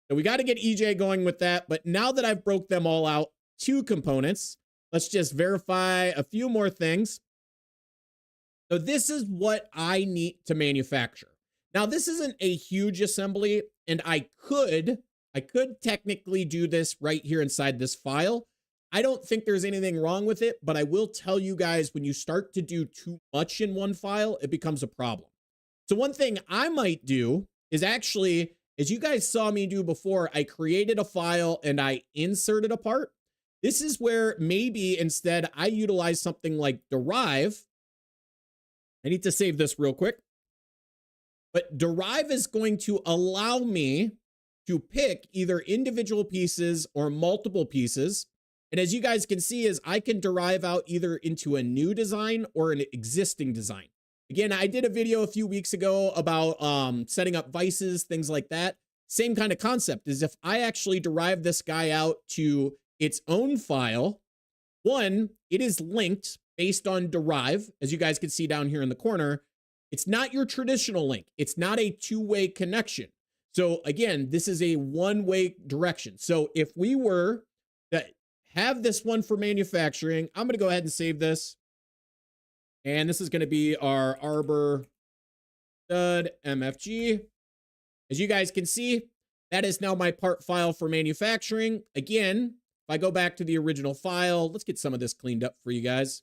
So we got to get EJ going with that. But now that I've broke them all out to components, let's just verify a few more things. So this is what I need to manufacture. Now, this isn't a huge assembly, and I could technically do this right here inside this file. I don't think there's anything wrong with it, but I will tell you guys, when you start to do too much in one file, it becomes a problem. So one thing I might do is actually, as you guys saw me do before, I created a file and I inserted a part. This is where maybe instead I utilize something like derive. I need to save this real quick. But derive is going to allow me to pick either individual pieces or multiple pieces. And as you guys can see, is I can derive out either into a new design or an existing design. Again, I did a video a few weeks ago about setting up vices, things like that. Same kind of concept is if I actually derive this guy out to its own file, one, it is linked based on derive, as you guys can see down here in the corner. It's not your traditional link. It's not a two-way connection. So again, this is a one-way direction. So if we were to have this one for manufacturing, I'm going to go ahead and save this. And this is going to be our Arbor stud MFG. As you guys can see, that is now my part file for manufacturing. Again, if I go back to the original file, let's get some of this cleaned up for you guys.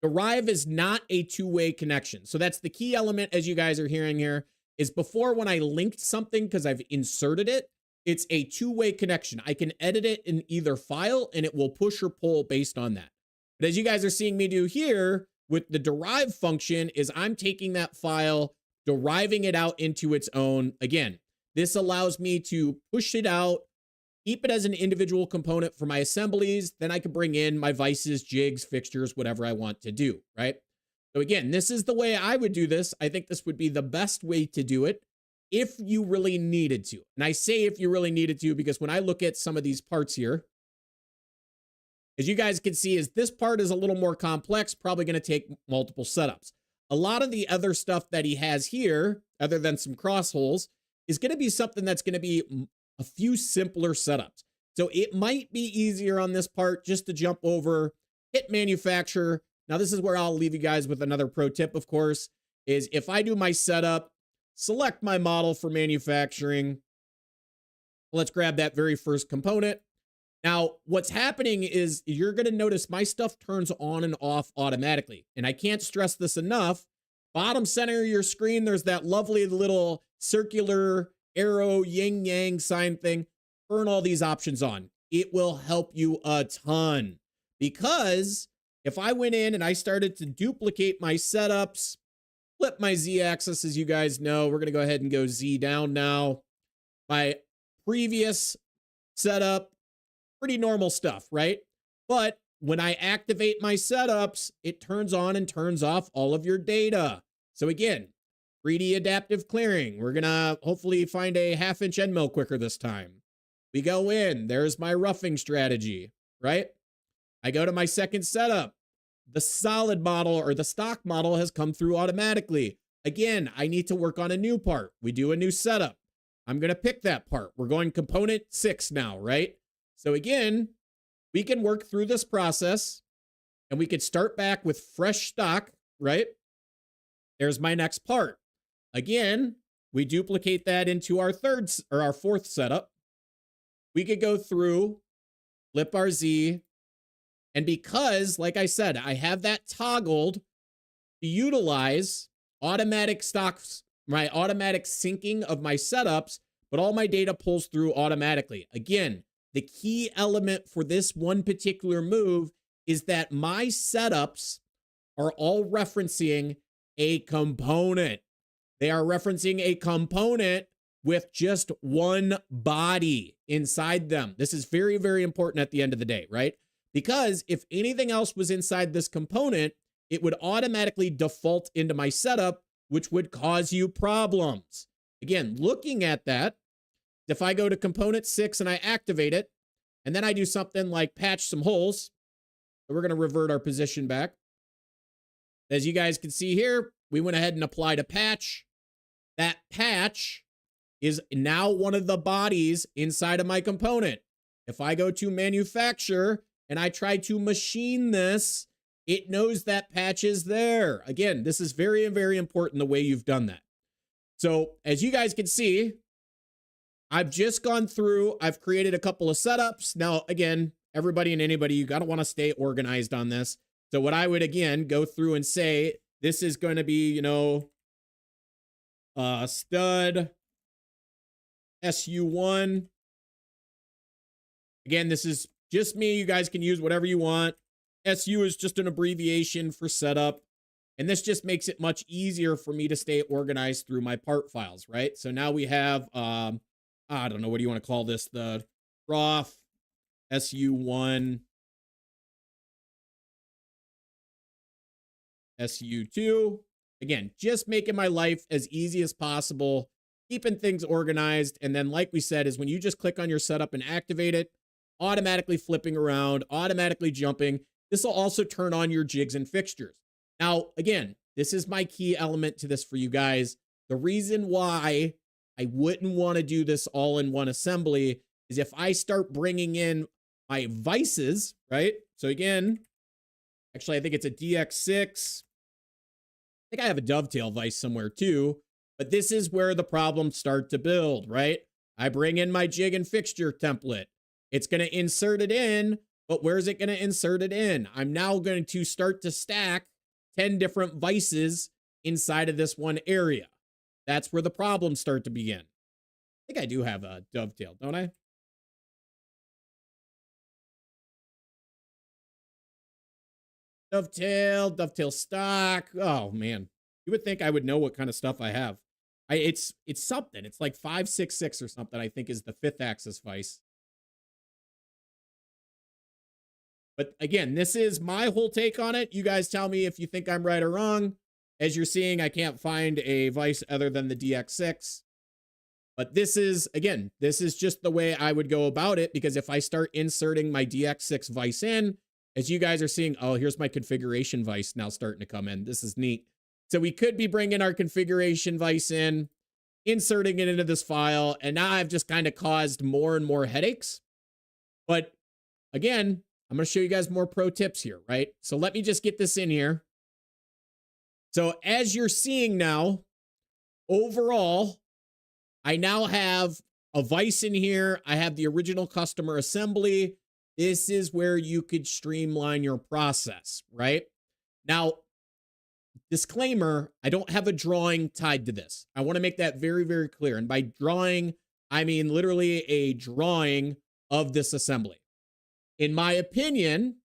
Derive is not a two-way connection. So that's the key element, as you guys are hearing here, is before when I linked something, because I've inserted it, it's a two-way connection. I can edit it in either file and it will push or pull based on that. But as you guys are seeing me do here with the derive function is I'm taking that file, deriving it out into its own. Again, this allows me to push it out, keep it as an individual component for my assemblies. Then I can bring in my vices, jigs, fixtures, whatever I want to do, right? So again, this is the way I would do this. I think this would be the best way to do it if you really needed to. And I say if you really needed to, because when I look at some of these parts here, as you guys can see, is this part is a little more complex, probably going to take multiple setups. A lot of the other stuff that he has here, other than some cross holes, is going to be something that's going to be a few simpler setups. So it might be easier on this part just to jump over, hit manufacture. Now this is where I'll leave you guys with another pro tip, of course, is if I do my setup, select my model for manufacturing. Let's grab that very first component. Now, what's happening is you're going to notice my stuff turns on and off automatically. And I can't stress this enough. Bottom center of your screen, there's that lovely little circular arrow yin yang sign thing. Turn all these options on. It will help you a ton, because if I went in and I started to duplicate my setups, flip my Z axis, as you guys know, we're going to go ahead and go Z down now. My previous setup, pretty normal stuff, right? But when I activate my setups, it turns on and turns off all of your data. So again, 3D adaptive clearing. We're going to hopefully find a 1/2 inch end mill quicker this time. We go in, there's my roughing strategy, right? I go to my second setup. The solid model or the stock model has come through automatically. Again, I need to work on a new part. We do a new setup. I'm going to pick that part. We're going component 6 now, right? So again, we can work through this process and we could start back with fresh stock, right? There's my next part. Again, we duplicate that into our fourth setup. We could go through, flip our Z, and because, like I said, I have that toggled to utilize automatic stocks, my automatic syncing of my setups, but all my data pulls through automatically. Again, the key element for this one particular move is that my setups are all referencing a component. They are referencing a component with just one body inside them. This is very, very important at the end of the day, right? Because if anything else was inside this component, it would automatically default into my setup, which would cause you problems. Again, looking at that, if I go to component 6 and I activate it, and then I do something like patch some holes, so we're going to revert our position back. As you guys can see here, we went ahead and applied a patch. That patch is now one of the bodies inside of my component. If I go to manufacture and I try to machine this, it knows that patch is there. Again, this is very, very important the way you've done that. So as you guys can see, I've just gone through, I've created a couple of setups. Now, again, everybody and anybody, you got to want to stay organized on this. So what I would, again, go through and say, this is going to be, stud SU1. Again, this is just me. You guys can use whatever you want. SU is just an abbreviation for setup. And this just makes it much easier for me to stay organized through my part files, right? So now we have, I don't know, what do you want to call this? The trough SU1, SU2. Again, just making my life as easy as possible, keeping things organized. And then, like we said, is when you just click on your setup and activate it, automatically flipping around, automatically jumping. This will also turn on your jigs and fixtures. Now, again, this is my key element to this for you guys. The reason why I wouldn't want to do this all in one assembly is if I start bringing in my vices, right? So again, actually, I think it's a DX6. I think I have a dovetail vise somewhere too, but this is where the problems start to build, right? I bring in my jig and fixture template. It's going to insert it in, but where's it going to insert it in? I'm now going to start to stack 10 different vices inside of this one area. That's where the problems start to begin. I think I do have a dovetail, don't I? Dovetail stock. Oh man, you would think I would know what kind of stuff I have. It's something. It's like 566 or something. I think is the 5th axis vise. But again, this is my whole take on it. You guys tell me if you think I'm right or wrong. As you're seeing, I can't find a vise other than the DX6. But this is, again, this is just the way I would go about it, because if I start inserting my DX6 vise in, as you guys are seeing, oh, here's my configuration vise now starting to come in. This is neat. So we could be bringing our configuration vise in, inserting it into this file, and now I've just kind of caused more and more headaches. But again, I'm going to show you guys more pro tips here, right? So let me just get this in here. So as you're seeing now, overall, I now have a vise in here. I have the original customer assembly. This is where you could streamline your process, right? Now, disclaimer, I don't have a drawing tied to this. I want to make that very, very clear. And by drawing, I mean literally a drawing of this assembly. In my opinion,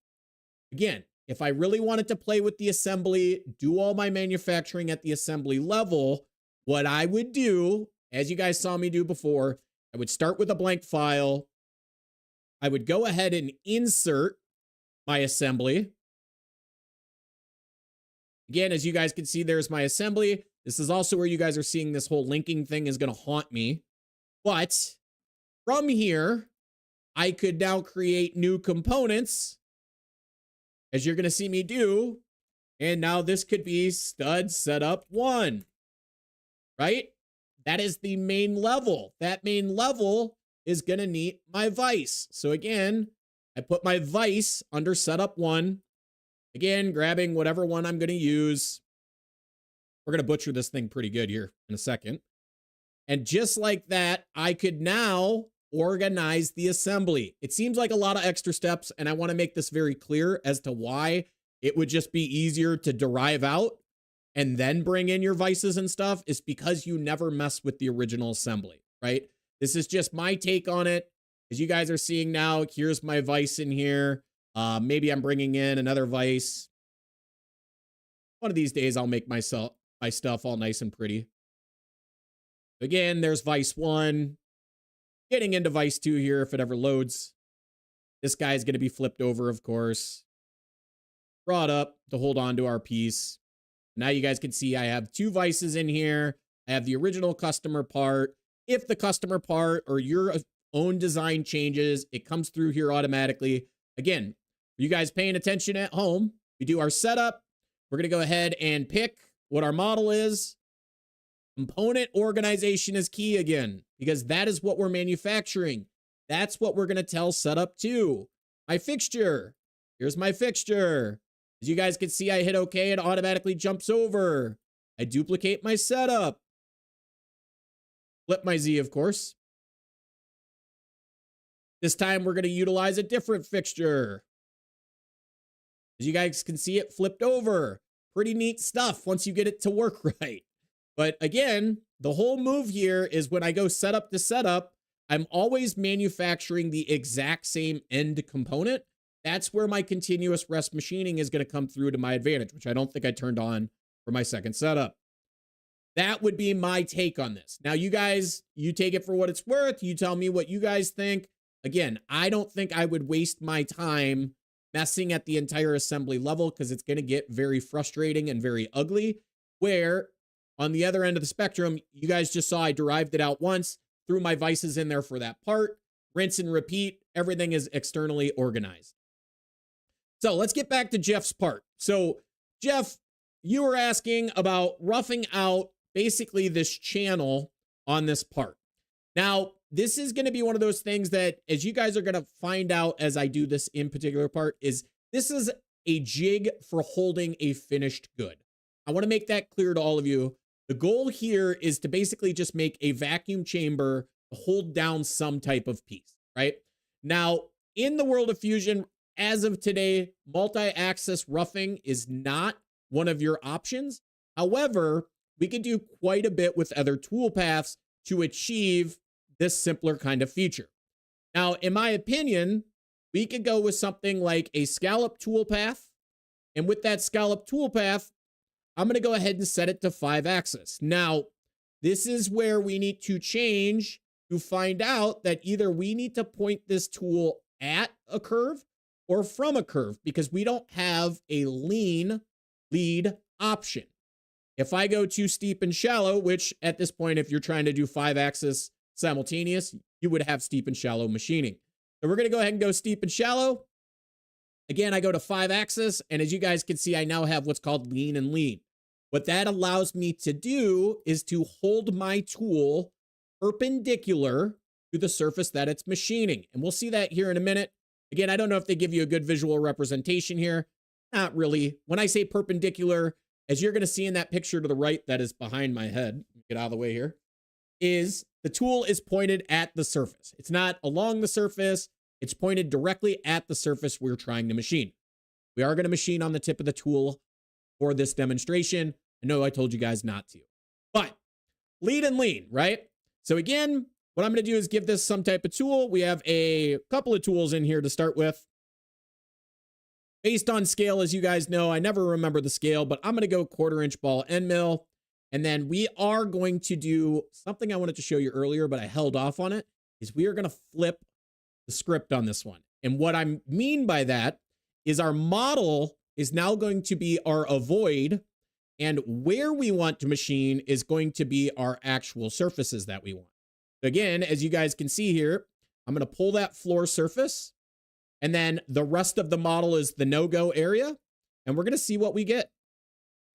again, if I really wanted to play with the assembly, do all my manufacturing at the assembly level, what I would do, as you guys saw me do before, I would start with a blank file. I would go ahead and insert my assembly. Again, as you guys can see, there's my assembly. This is also where you guys are seeing this whole linking thing is going to haunt me. But from here, I could now create new components, as you're going to see me do. And now this could be stud setup 1, right? That is the main level. That main level is going to need my vise. So again, I put my vise under setup 1. Again, grabbing whatever one I'm going to use. We're going to butcher this thing pretty good here in a second. And just like that, I could now organize the assembly. It seems like a lot of extra steps, and I want to make this very clear as to why it would just be easier to derive out and then bring in your vices and stuff is because you never mess with the original assembly, right? This is just my take on it. As you guys are seeing now, here's my vise in here. Maybe I'm bringing in another vise. One of these days, I'll make my stuff all nice and pretty. Again, there's vise 1. Getting into vise 2 here if it ever loads. This guy's going to be flipped over, of course. Brought up to hold on to our piece. Now you guys can see I have 2 vices in here. I have the original customer part. If the customer part or your own design changes, it comes through here automatically. Again, for you guys paying attention at home, we do our setup. We're going to go ahead and pick what our model is. Component organization is key again, because that is what we're manufacturing. That's what we're going to tell setup 2. My fixture. Here's my fixture. As you guys can see, I hit OK. It automatically jumps over. I duplicate my setup. Flip my Z, of course. This time, we're going to utilize a different fixture. As you guys can see, it flipped over. Pretty neat stuff once you get it to work right. But again, the whole move here is when I go setup to setup, I'm always manufacturing the exact same end component. That's where my continuous rest machining is going to come through to my advantage, which I don't think I turned on for my second setup. That would be my take on this. Now, you guys, you take it for what it's worth. You tell me what you guys think. Again, I don't think I would waste my time messing at the entire assembly level because it's going to get very frustrating and very ugly. Where on the other end of the spectrum, you guys just saw I derived it out once, threw my vices in there for that part, rinse and repeat. Everything is externally organized. So let's get back to Jeff's part. So Jeff, you were asking about roughing out basically this channel on this part. Now, this is going to be one of those things that, as you guys are going to find out as I do this in particular part, is this is a jig for holding a finished good. I want to make that clear to all of you. The goal here is to basically just make a vacuum chamber to hold down some type of piece, right? Now, in the world of Fusion, as of today, multi-axis roughing is not one of your options. However, we could do quite a bit with other toolpaths to achieve this simpler kind of feature. Now, in my opinion, we could go with something like a scallop toolpath. And with that scallop toolpath, I'm going to go ahead and set it to 5-axis. Now, this is where we need to change to find out that either we need to point this tool at a curve or from a curve, because we don't have a lean lead option. If I go to steep and shallow, which at this point, if you're trying to do 5-axis simultaneous, you would have steep and shallow machining. So we're going to go ahead and go steep and shallow. Again, I go to 5-axis, and as you guys can see, I now have what's called lean and lead. What that allows me to do is to hold my tool perpendicular to the surface that it's machining. And we'll see that here in a minute. Again, I don't know if they give you a good visual representation here. Not really. When I say perpendicular, as you're going to see in that picture to the right that is behind my head, get out of the way here, is the tool is pointed at the surface. It's not along the surface. It's pointed directly at the surface we're trying to machine. We are going to machine on the tip of the tool for this demonstration. I know I told you guys not to, but lead and lean, right? So again, what I'm going to do is give this some type of tool. We have a couple of tools in here to start with. Based on scale, as you guys know, I never remember the scale, but I'm going to go 1/4 inch ball end mill. And then we are going to do something I wanted to show you earlier, but I held off on it, is we are going to flip the script on this one. And what I mean by that is our model is now going to be our avoid, and where we want to machine is going to be our actual surfaces that we want. So again, as you guys can see here, I'm going to pull that floor surface, and then the rest of the model is the no-go area, and we're going to see what we get.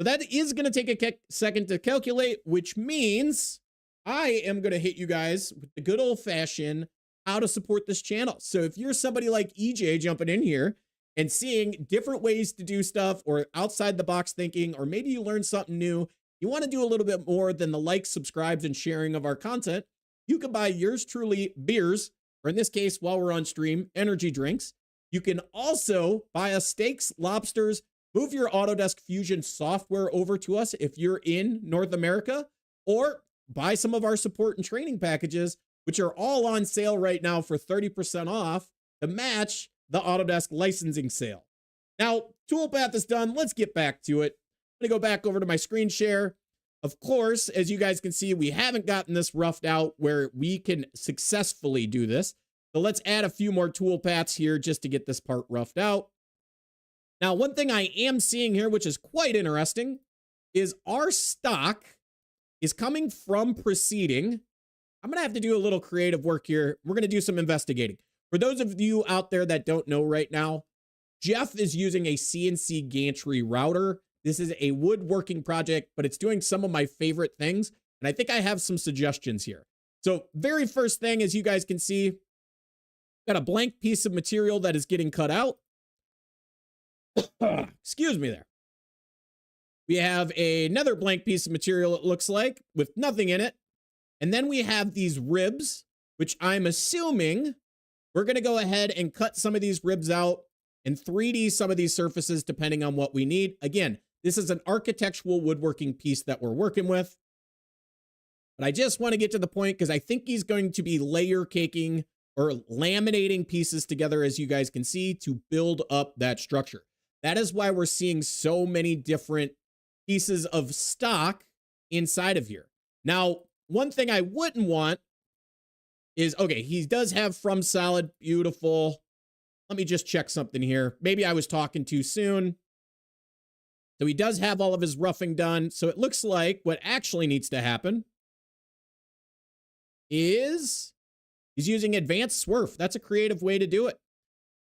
So that is going to take a second to calculate, which means I am going to hit you guys with the good old-fashioned how to support this channel. So if you're somebody like EJ jumping in here and seeing different ways to do stuff, or outside the box thinking, or maybe you learned something new, you want to do a little bit more than the likes, subscribes, and sharing of our content, you can buy yours truly beers, or in this case, while we're on stream, energy drinks. You can also buy us steaks, lobsters, move your Autodesk Fusion software over to us if you're in North America, or buy some of our support and training packages, which are all on sale right now for 30% off to match the Autodesk licensing sale. Now, toolpath is done. Let's get back to it. I'm going to go back over to my screen share. Of course, as you guys can see, we haven't gotten this roughed out where we can successfully do this. So let's add a few more toolpaths here just to get this part roughed out. Now, one thing I am seeing here, which is quite interesting, is our stock is coming from preceding. I'm going to have to do a little creative work here. We're going to do some investigating. For those of you out there that don't know right now, Jeff is using a CNC gantry router. This is a woodworking project, but it's doing some of my favorite things. And I think I have some suggestions here. So very first thing, as you guys can see, got a blank piece of material that is getting cut out. Excuse me there. We have another blank piece of material, it looks like, with nothing in it. And then we have these ribs, which I'm assuming we're going to go ahead and cut some of these ribs out and 3D some of these surfaces depending on what we need. Again, this is an architectural woodworking piece that we're working with. But I just want to get to the point because I think he's going to be layer caking or laminating pieces together, as you guys can see, to build up that structure. That is why we're seeing so many different pieces of stock inside of here. Now, one thing I wouldn't want is, okay, he does have from solid, beautiful. Let me just check something here. Maybe I was talking too soon. So he does have all of his roughing done. So it looks like what actually needs to happen is he's using advanced swerf. That's a creative way to do it.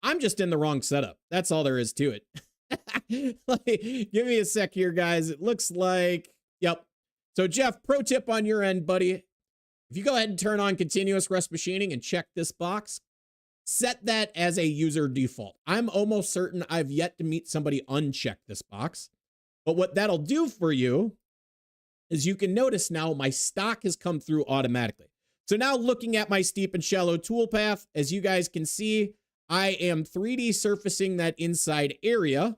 I'm just in the wrong setup. That's all there is to it. Give me a sec here, guys. It looks like, yep. So Jeff, pro tip on your end, buddy. If you go ahead and turn on continuous rest machining and check this box, set that as a user default. I'm almost certain I've yet to meet somebody uncheck this box. But what that'll do for you is you can notice now my stock has come through automatically. So now looking at my steep and shallow toolpath, as you guys can see, I am 3D surfacing that inside area.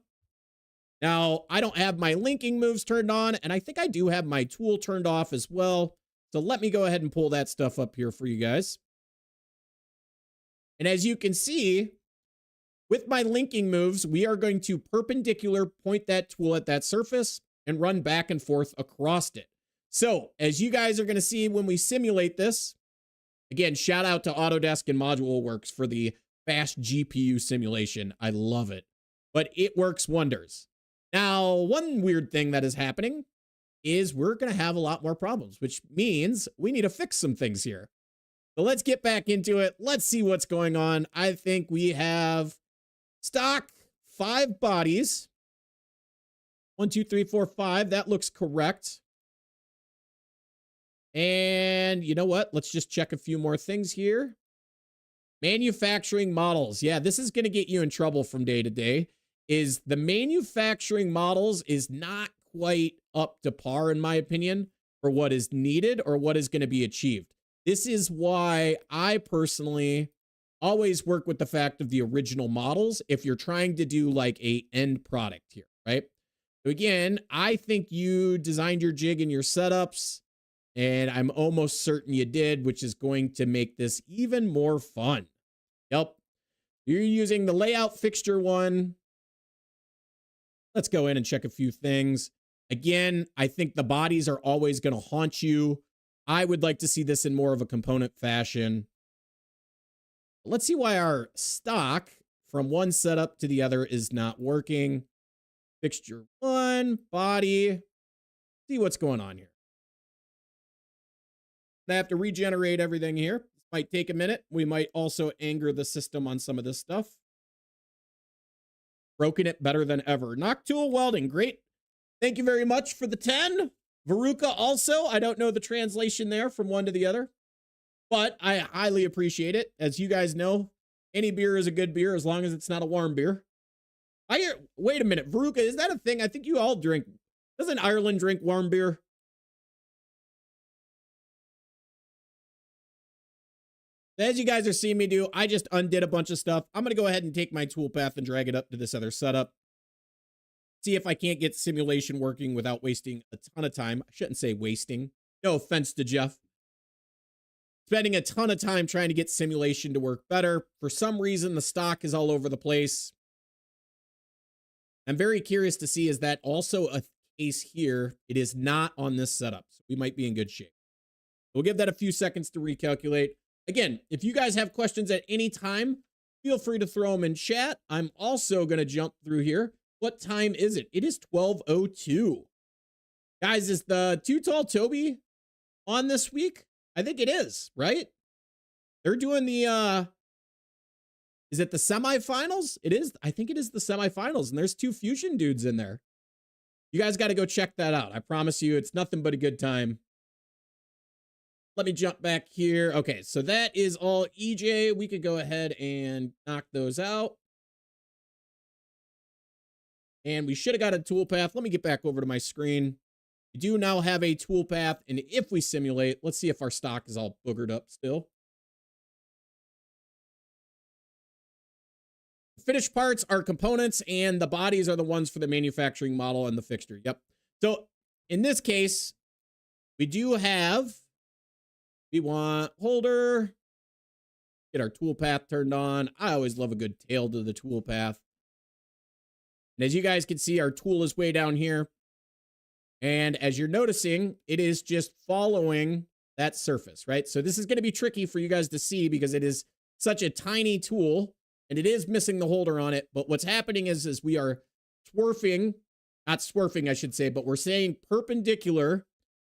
Now, I don't have my linking moves turned on, and I think I do have my tool turned off as well. So let me go ahead and pull that stuff up here for you guys. And as you can see, with my linking moves, we are going to perpendicular point that tool at that surface and run back and forth across it. So as you guys are going to see when we simulate this, again, shout out to Autodesk and Module Works for the fast GPU simulation. I love it, but it works wonders. Now, one weird thing that is happening is we're going to have a lot more problems, which means we need to fix some things here. So let's get back into it. Let's see what's going on. I think we have stock 5 bodies. 1, 2, 3, 4, 5. That looks correct. And you know what? Let's just check a few more things here. Manufacturing models. Yeah, this is going to get you in trouble from day to day. Is the manufacturing models is not quite up to par, in my opinion, for what is needed or what is going to be achieved. This is why I personally always work with the fact of the original models if you're trying to do like a end product here, right? So again, I think you designed your jig and your setups, and I'm almost certain you did, which is going to make this even more fun. Yep. You're using the layout fixture one. Let's go in and check a few things. Again, I think the bodies are always going to haunt you. I would like to see this in more of a component fashion. Let's see why our stock from one setup to the other is not working. Fixture one, body. See what's going on here. I have to regenerate everything here. This might take a minute. We might also anger the system on some of this stuff. Broken it better than ever. Noctool welding, great. Thank you very much for the 10. Veruca also, I don't know the translation there from one to the other, but I highly appreciate it. As you guys know, any beer is a good beer as long as it's not a warm beer. Wait a minute, Veruca, is that a thing? I think you all drink. Doesn't Ireland drink warm beer? As you guys are seeing me do, I just undid a bunch of stuff. I'm going to go ahead and take my toolpath and drag it up to this other setup. See if I can't get simulation working without wasting a ton of time. I shouldn't say wasting. No offense to Jeff. Spending a ton of time trying to get simulation to work better. For some reason, the stock is all over the place. I'm very curious to see, is that also a case here? It is not on this setup, so we might be in good shape. We'll give that a few seconds to recalculate. Again, if you guys have questions at any time, feel free to throw them in chat. I'm also going to jump through here. What time is it? It is 12:02. Guys, is the Too Tall Toby on this week? I think it is, right? They're doing the, is it the semifinals? It is. I think it is the semifinals, and there's 2 Fusion dudes in there. You guys got to go check that out. I promise you, it's nothing but a good time. Let me jump back here. Okay, so that is all EJ. We could go ahead and knock those out. And we should have got a toolpath. Let me get back over to my screen. We do now have a toolpath, and if we simulate, let's see if our stock is all boogered up still. Finished parts are components, and the bodies are the ones for the manufacturing model and the fixture. Yep. So in this case, we do have, we want holder, get our toolpath turned on. I always love a good tail to the toolpath. And as you guys can see, our tool is way down here. And as you're noticing, it is just following that surface, right? So this is going to be tricky for you guys to see because it is such a tiny tool and it is missing the holder on it. But what's happening is we are swerving, not swerving, I should say, but we're staying perpendicular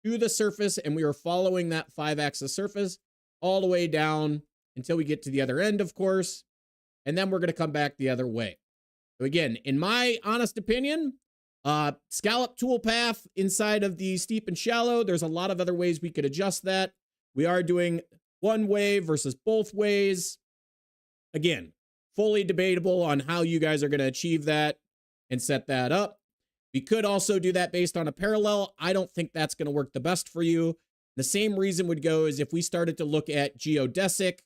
to the surface, and we are following that 5-axis surface all the way down until we get to the other end, of course. And then we're going to come back the other way. So again, in my honest opinion, scallop toolpath inside of the steep and shallow, there's a lot of other ways we could adjust that. We are doing one way versus both ways. Again, fully debatable on how you guys are going to achieve that and set that up. We could also do that based on a parallel. I don't think that's going to work the best for you. The same reason would go is if we started to look at geodesic.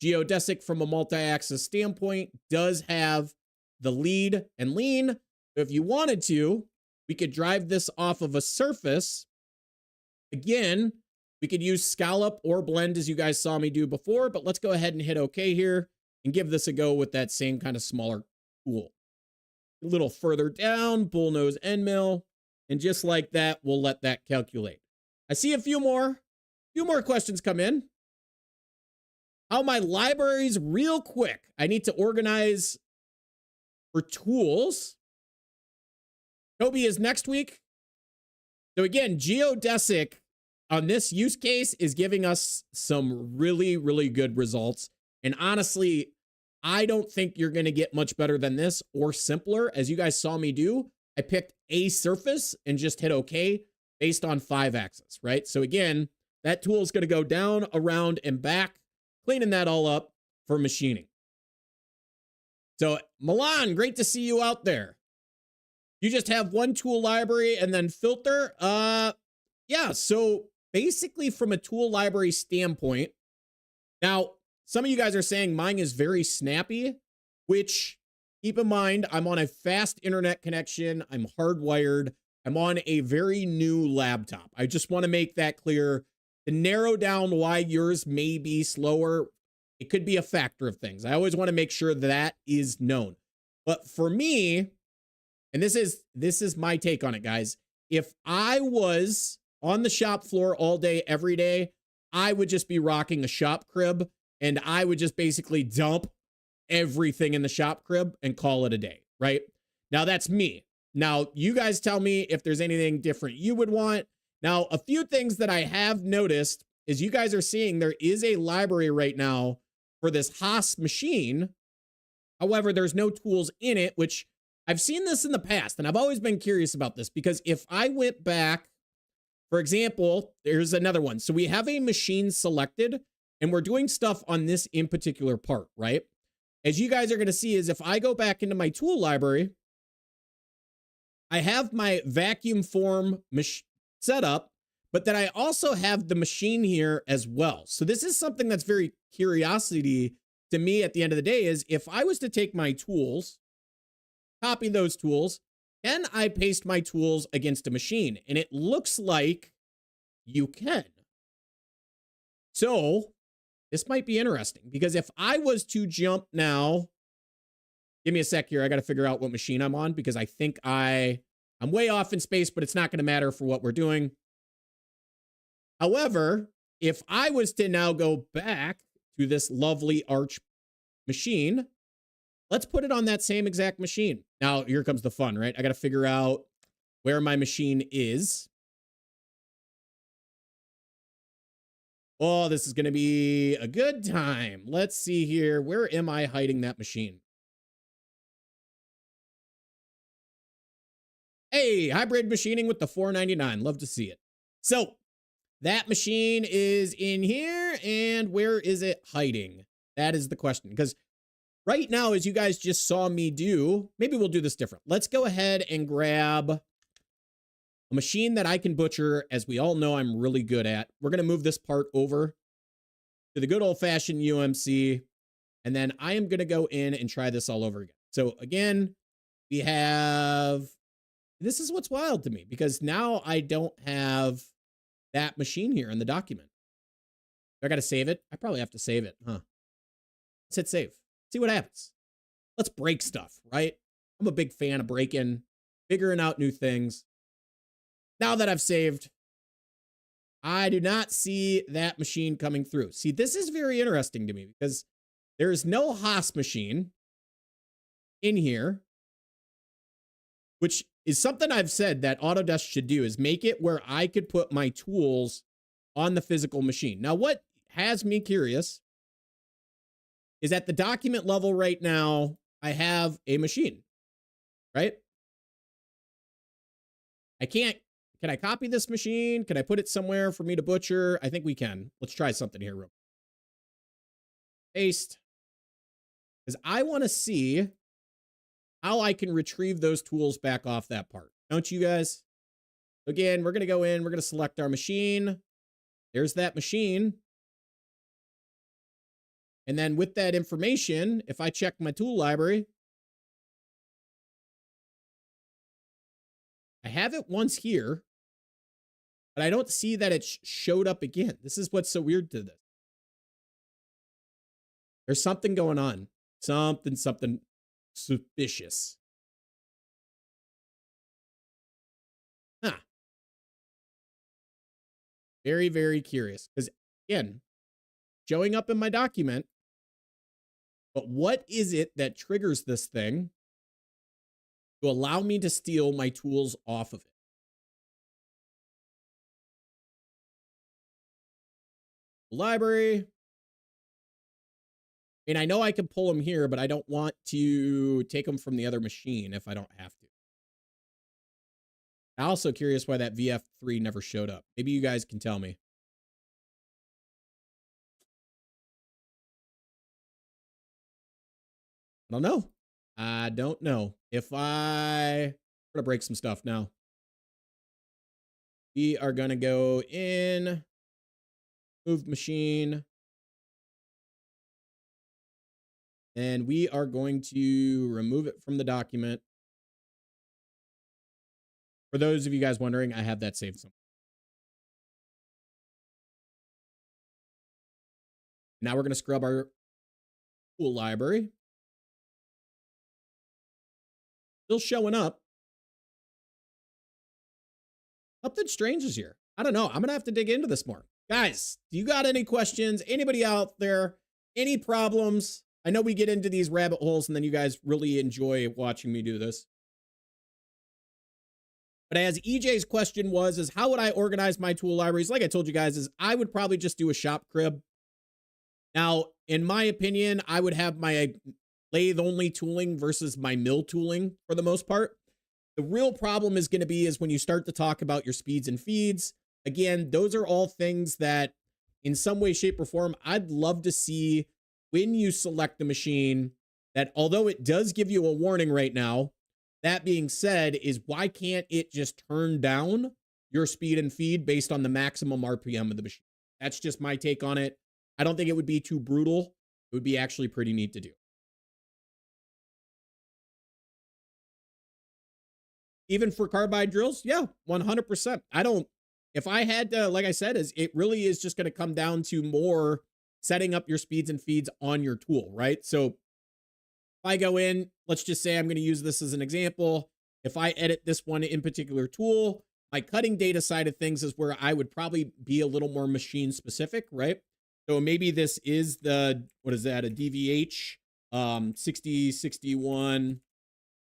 Geodesic from a multi-axis standpoint does have the lead and lean. So if you wanted to, we could drive this off of a surface. Again, we could use scallop or blend as you guys saw me do before, but let's go ahead and hit OK here and give this a go with that same kind of smaller tool. A little further down, bullnose end mill, and just like that, we'll let that calculate. I see a few more questions come in. How my libraries real quick. I need to organize for tools. Toby is next week. So again, geodesic on this use case is giving us some really, really good results. And honestly, I don't think you're going to get much better than this or simpler. As you guys saw me do, I picked a surface and just hit OK based on 5-axis, right? So again, That tool is going to go down, around, and back, cleaning that all up for machining. So, Milan, great to see you out there. You just have one tool library and then filter? Yeah, so basically from a tool library standpoint, now, some of you guys are saying mine is very snappy, which, keep in mind, I'm on a fast internet connection. I'm hardwired. I'm on a very new laptop. I just want to make that clear. To narrow down why yours may be slower, it could be a factor of things. I always want to make sure that is known. But for me, and this is my take on it, guys. If I was on the shop floor all day, every day, I would just be rocking a shop crib, and I would just basically dump everything in the shop crib and call it a day, right? Now, that's me. Now, you guys tell me if there's anything different you would want. Now, a few things that I have noticed is you guys are seeing there is a library right now for this Haas machine. However, there's no tools in it, which I've seen this in the past, and I've always been curious about this because if I went back, for example, there's another one. So we have a machine selected, and we're doing stuff on this in particular part, right? As you guys are going to see is if I go back into my tool library, I have my vacuum form set up, but then I also have the machine here as well. So this is something that's very curiosity to me at the end of the day is if I was to take my tools, copy those tools, can I paste my tools against a machine? And it looks like you can. So this might be interesting because if I was to jump now, give me a sec here. I got to figure out what machine I'm on because I think I'm way off in space, but it's not going to matter for what we're doing. However, if I was to now go back to this lovely Arch machine, let's put it on that same exact machine. Now, here comes the fun, right? I got to figure out where my machine is. Oh, this is going to be a good time. Let's see here. Where am I hiding that machine? Hey, hybrid machining with the $4.99. Love to see it. So that machine is in here, and where is it hiding? That is the question. Because right now, as you guys just saw me do, maybe we'll do this different. Let's go ahead and grab a machine that I can butcher, as we all know I'm really good at. We're going to move this part over to the good old-fashioned UMC, and then I am going to go in and try this all over again. So again, we have... This is what's wild to me, because now I don't have that machine here in the document. Do I got to save it? I probably have to save it, huh? Let's hit save. See what happens. Let's break stuff, right? I'm a big fan of breaking, figuring out new things. Now that I've saved, I do not see that machine coming through. See, this is very interesting to me because there is no Haas machine in here, which is something I've said that Autodesk should do, is make it where I could put my tools on the physical machine. Now, what has me curious is at the document level right now, I have a machine, right? Can I copy this machine? Can I put it somewhere for me to butcher? I think we can. Let's try something here real quick. Paste. Because I want to see how I can retrieve those tools back off that part. Don't you guys? Again, we're going to go in. We're going to select our machine. There's that machine. And then with that information, if I check my tool library, I have it once here, but I don't see that it showed up again. This is what's so weird to this. There's something going on. Something suspicious. Huh. Very, very curious. Because, again, showing up in my document, but what is it that triggers this thing to allow me to steal my tools off of it? Library. And I know I can pull them here, but I don't want to take them from the other machine if I don't have to. I'm also curious why that VF3 never showed up. Maybe you guys can tell me. I don't know. I don't know. If I'm gonna break some stuff now. We are gonna go in, move machine, and we are going to remove it from the document. For those of you guys wondering, I have that saved somewhere. Now we're gonna scrub our tool library. Still showing up. Something strange is here. I don't know. I'm gonna have to dig into this more. Guys, do you got any questions? Anybody out there? Any problems? I know we get into these rabbit holes and then you guys really enjoy watching me do this. But as EJ's question was, is how would I organize my tool libraries? Like I told you guys, is I would probably just do a shop crib. Now, in my opinion, I would have my lathe only tooling versus my mill tooling for the most part. The real problem is going to be is when you start to talk about your speeds and feeds. Again, those are all things that in some way, shape, or form, I'd love to see when you select the machine that although it does give you a warning right now, that being said, is why can't it just turn down your speed and feed based on the maximum RPM of the machine? That's just my take on it. I don't think it would be too brutal. It would be actually pretty neat to do. Even for carbide drills, yeah, 100%. If I had to, like I said, it really is just going to come down to more setting up your speeds and feeds on your tool, right? So if I go in, let's just say I'm going to use this as an example. If I edit this one in particular tool, my cutting data side of things is where I would probably be a little more machine specific, right? So maybe this is what is that? A DVH 6061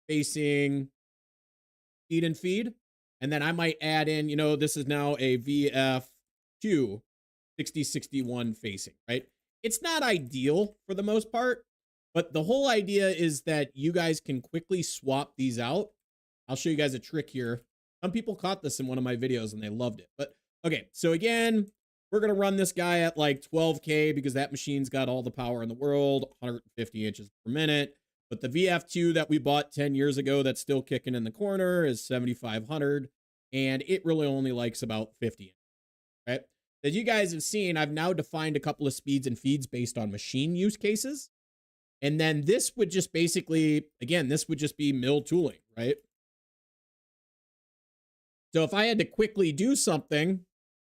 facing feed and feed. And then I might add in, this is now a VF2 6061 facing, right? It's not ideal for the most part, but the whole idea is that you guys can quickly swap these out. I'll show you guys a trick here. Some people caught this in one of my videos and they loved it. But okay, so again, we're going to run this guy at like 12K because that machine's got all the power in the world, 150 inches per minute. But the VF2 that we bought 10 years ago that's still kicking in the corner is 7,500. And it really only likes about 50, right? As you guys have seen, I've now defined a couple of speeds and feeds based on machine use cases. And then this would just basically, again, this would just be mill tooling, right? So if I had to quickly do something,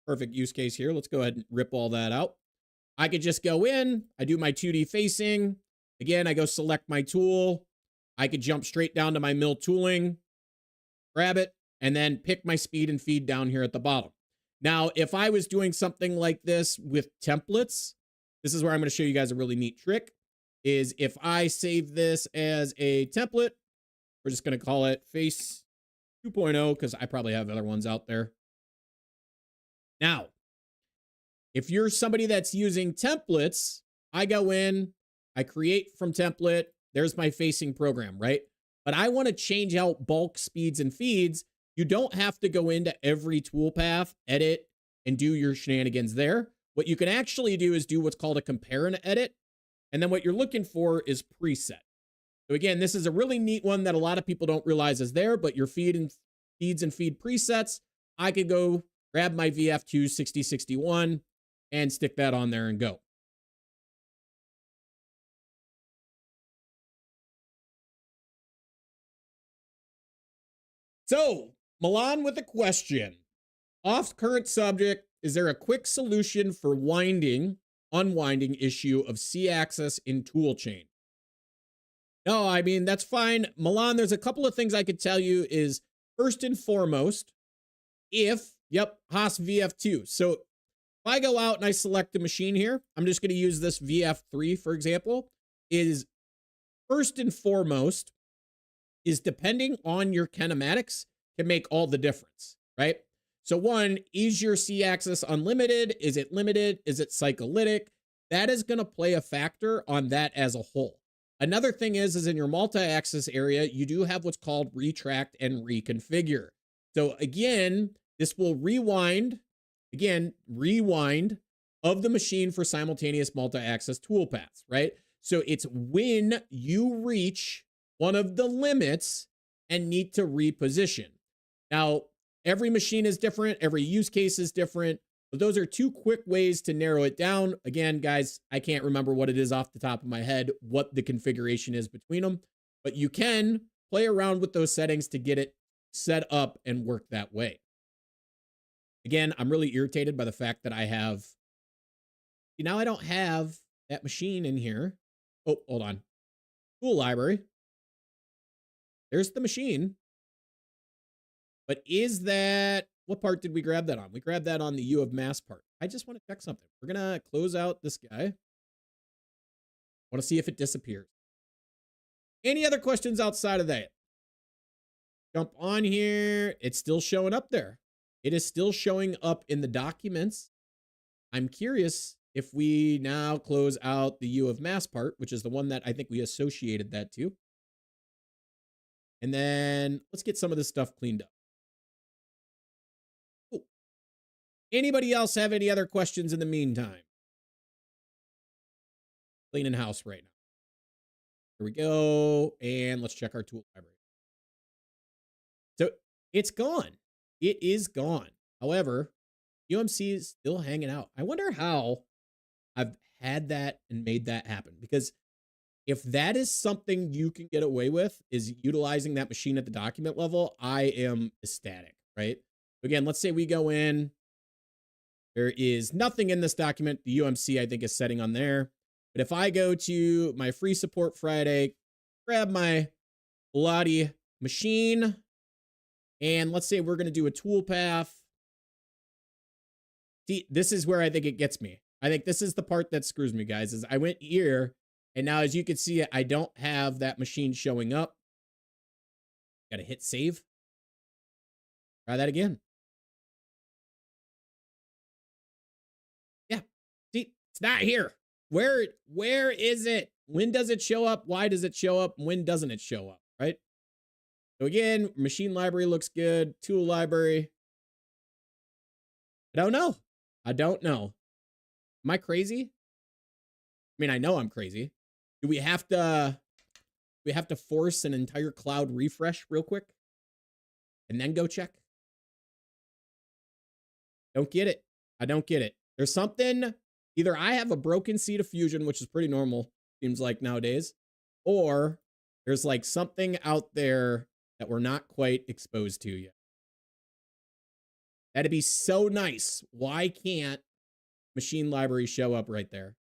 perfect use case here, let's go ahead and rip all that out. I could just go in, I do my 2D facing. Again, I go select my tool. I could jump straight down to my mill tooling, grab it, and then pick my speed and feed down here at the bottom. Now, if I was doing something like this with templates, this is where I'm going to show you guys a really neat trick, is if I save this as a template, we're just going to call it face 2.0 because I probably have other ones out there. Now, if you're somebody that's using templates, I go in, I create from template, there's my facing program, right? But I want to change out bulk speeds and feeds. You don't have to go into every toolpath, edit, and do your shenanigans there. What you can actually do is do what's called a compare and edit. And then what you're looking for is preset. So again, this is a really neat one that a lot of people don't realize is there, but your feeds and feed presets, I could go grab my VF2 6061 and stick that on there and go. So, Milan with a question. Off current subject, is there a quick solution for unwinding issue of C-axis in tool chain? No, I mean, that's fine. Milan, there's a couple of things I could tell you is first and foremost, Haas VF2. So if I go out and I select the machine here, I'm just going to use this VF3, for example, is first and foremost is depending on your kinematics can make all the difference, right? So one, is your C-axis unlimited? Is it limited? Is it cyclic? That is going to play a factor on that as a whole. Another thing is in your multi-axis area, you do have what's called retract and reconfigure. So again, this will rewind of the machine for simultaneous multi-axis toolpaths, right? So it's when you reach one of the limits and need to reposition. Now, every machine is different. Every use case is different. But those are two quick ways to narrow it down. Again, guys, I can't remember what it is off the top of my head, what the configuration is between them, but you can play around with those settings to get it set up and work that way. Again, I'm really irritated by the fact that I have, now I don't have that machine in here. Oh, hold on. Tool library. There's the machine. But is that, what part did we grab that on? We grabbed that on the U of mass part. I just want to check something. We're going to close out this guy. I want to see if it disappears. Any other questions outside of that? Jump on here. It's still showing up there. It is still showing up in the documents. I'm curious if we now close out the U of mass part, which is the one that I think we associated that to. And then let's get some of this stuff cleaned up. Cool. Anybody else have any other questions in the meantime? Cleaning house right now. Here we go. And let's check our tool library. So it's gone. It is gone. However, UMC is still hanging out. I wonder how I've had that and made that happen, because if that is something you can get away with, is utilizing that machine at the document level, I am ecstatic, right? Again, let's say we go in. There is nothing in this document. The UMC, I think, is setting on there. But if I go to my free support Friday, grab my bloody machine, and let's say we're going to do a toolpath. See, this is where I think it gets me. I think this is the part that screws me, guys, is I went here, and now as you can see, I don't have that machine showing up. Got to hit save. Try that again. Yeah, see, it's not here. Where is it? When does it show up? Why does it show up? When doesn't it show up, right? So again, machine library looks good. Tool library. I don't know. I don't know. Am I crazy? I mean, I know I'm crazy. Do we have to force an entire cloud refresh real quick and then go check? Don't get it. I don't get it. There's something, either I have a broken seed of Fusion, which is pretty normal, seems like nowadays, or there's like something out there that we're not quite exposed to yet. That'd be so nice. Why can't machine library show up right there?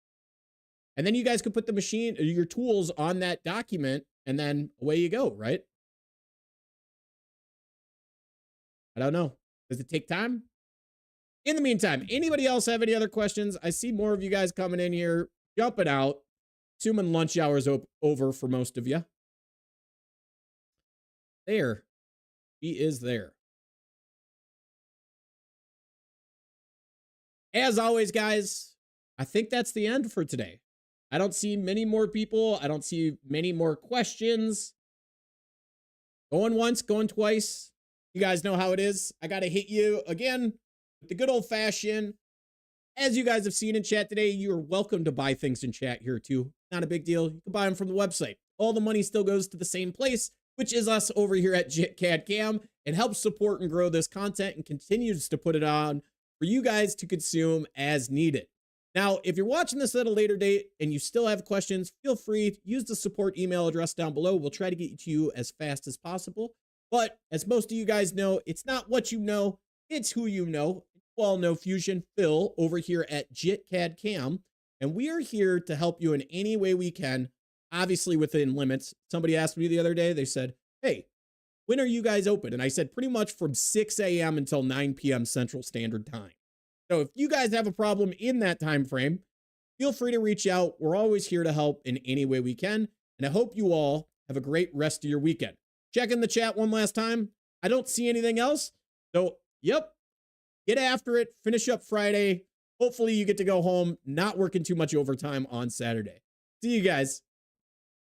And then you guys could put the machine, your tools on that document, and then away you go, right? I don't know. Does it take time? In the meantime, anybody else have any other questions? I see more of you guys coming in here, jumping out, assuming lunch hour is over for most of you. There. He is there. As always, guys, I think that's the end for today. I don't see many more people. I don't see many more questions. Going once, going twice. You guys know how it is. I got to hit you again with the good old fashioned. As you guys have seen in chat today, you are welcome to buy things in chat here too. Not a big deal. You can buy them from the website. All the money still goes to the same place, which is us over here at JitCAD and helps support and grow this content and continues to put it on for you guys to consume as needed. Now, if you're watching this at a later date and you still have questions, feel free to use the support email address down below. We'll try to get to you as fast as possible. But as most of you guys know, it's not what you know, it's who you know. You all know Fusion Phil over here at JitCAD, and we are here to help you in any way we can, obviously within limits. Somebody asked me the other day, they said, hey, when are you guys open? And I said pretty much from 6 a.m. until 9 p.m. Central Standard Time. So if you guys have a problem in that time frame, feel free to reach out. We're always here to help in any way we can. And I hope you all have a great rest of your weekend. Check in the chat one last time. I don't see anything else. So, yep, get after it. Finish up Friday. Hopefully you get to go home, not working too much overtime on Saturday. See you guys.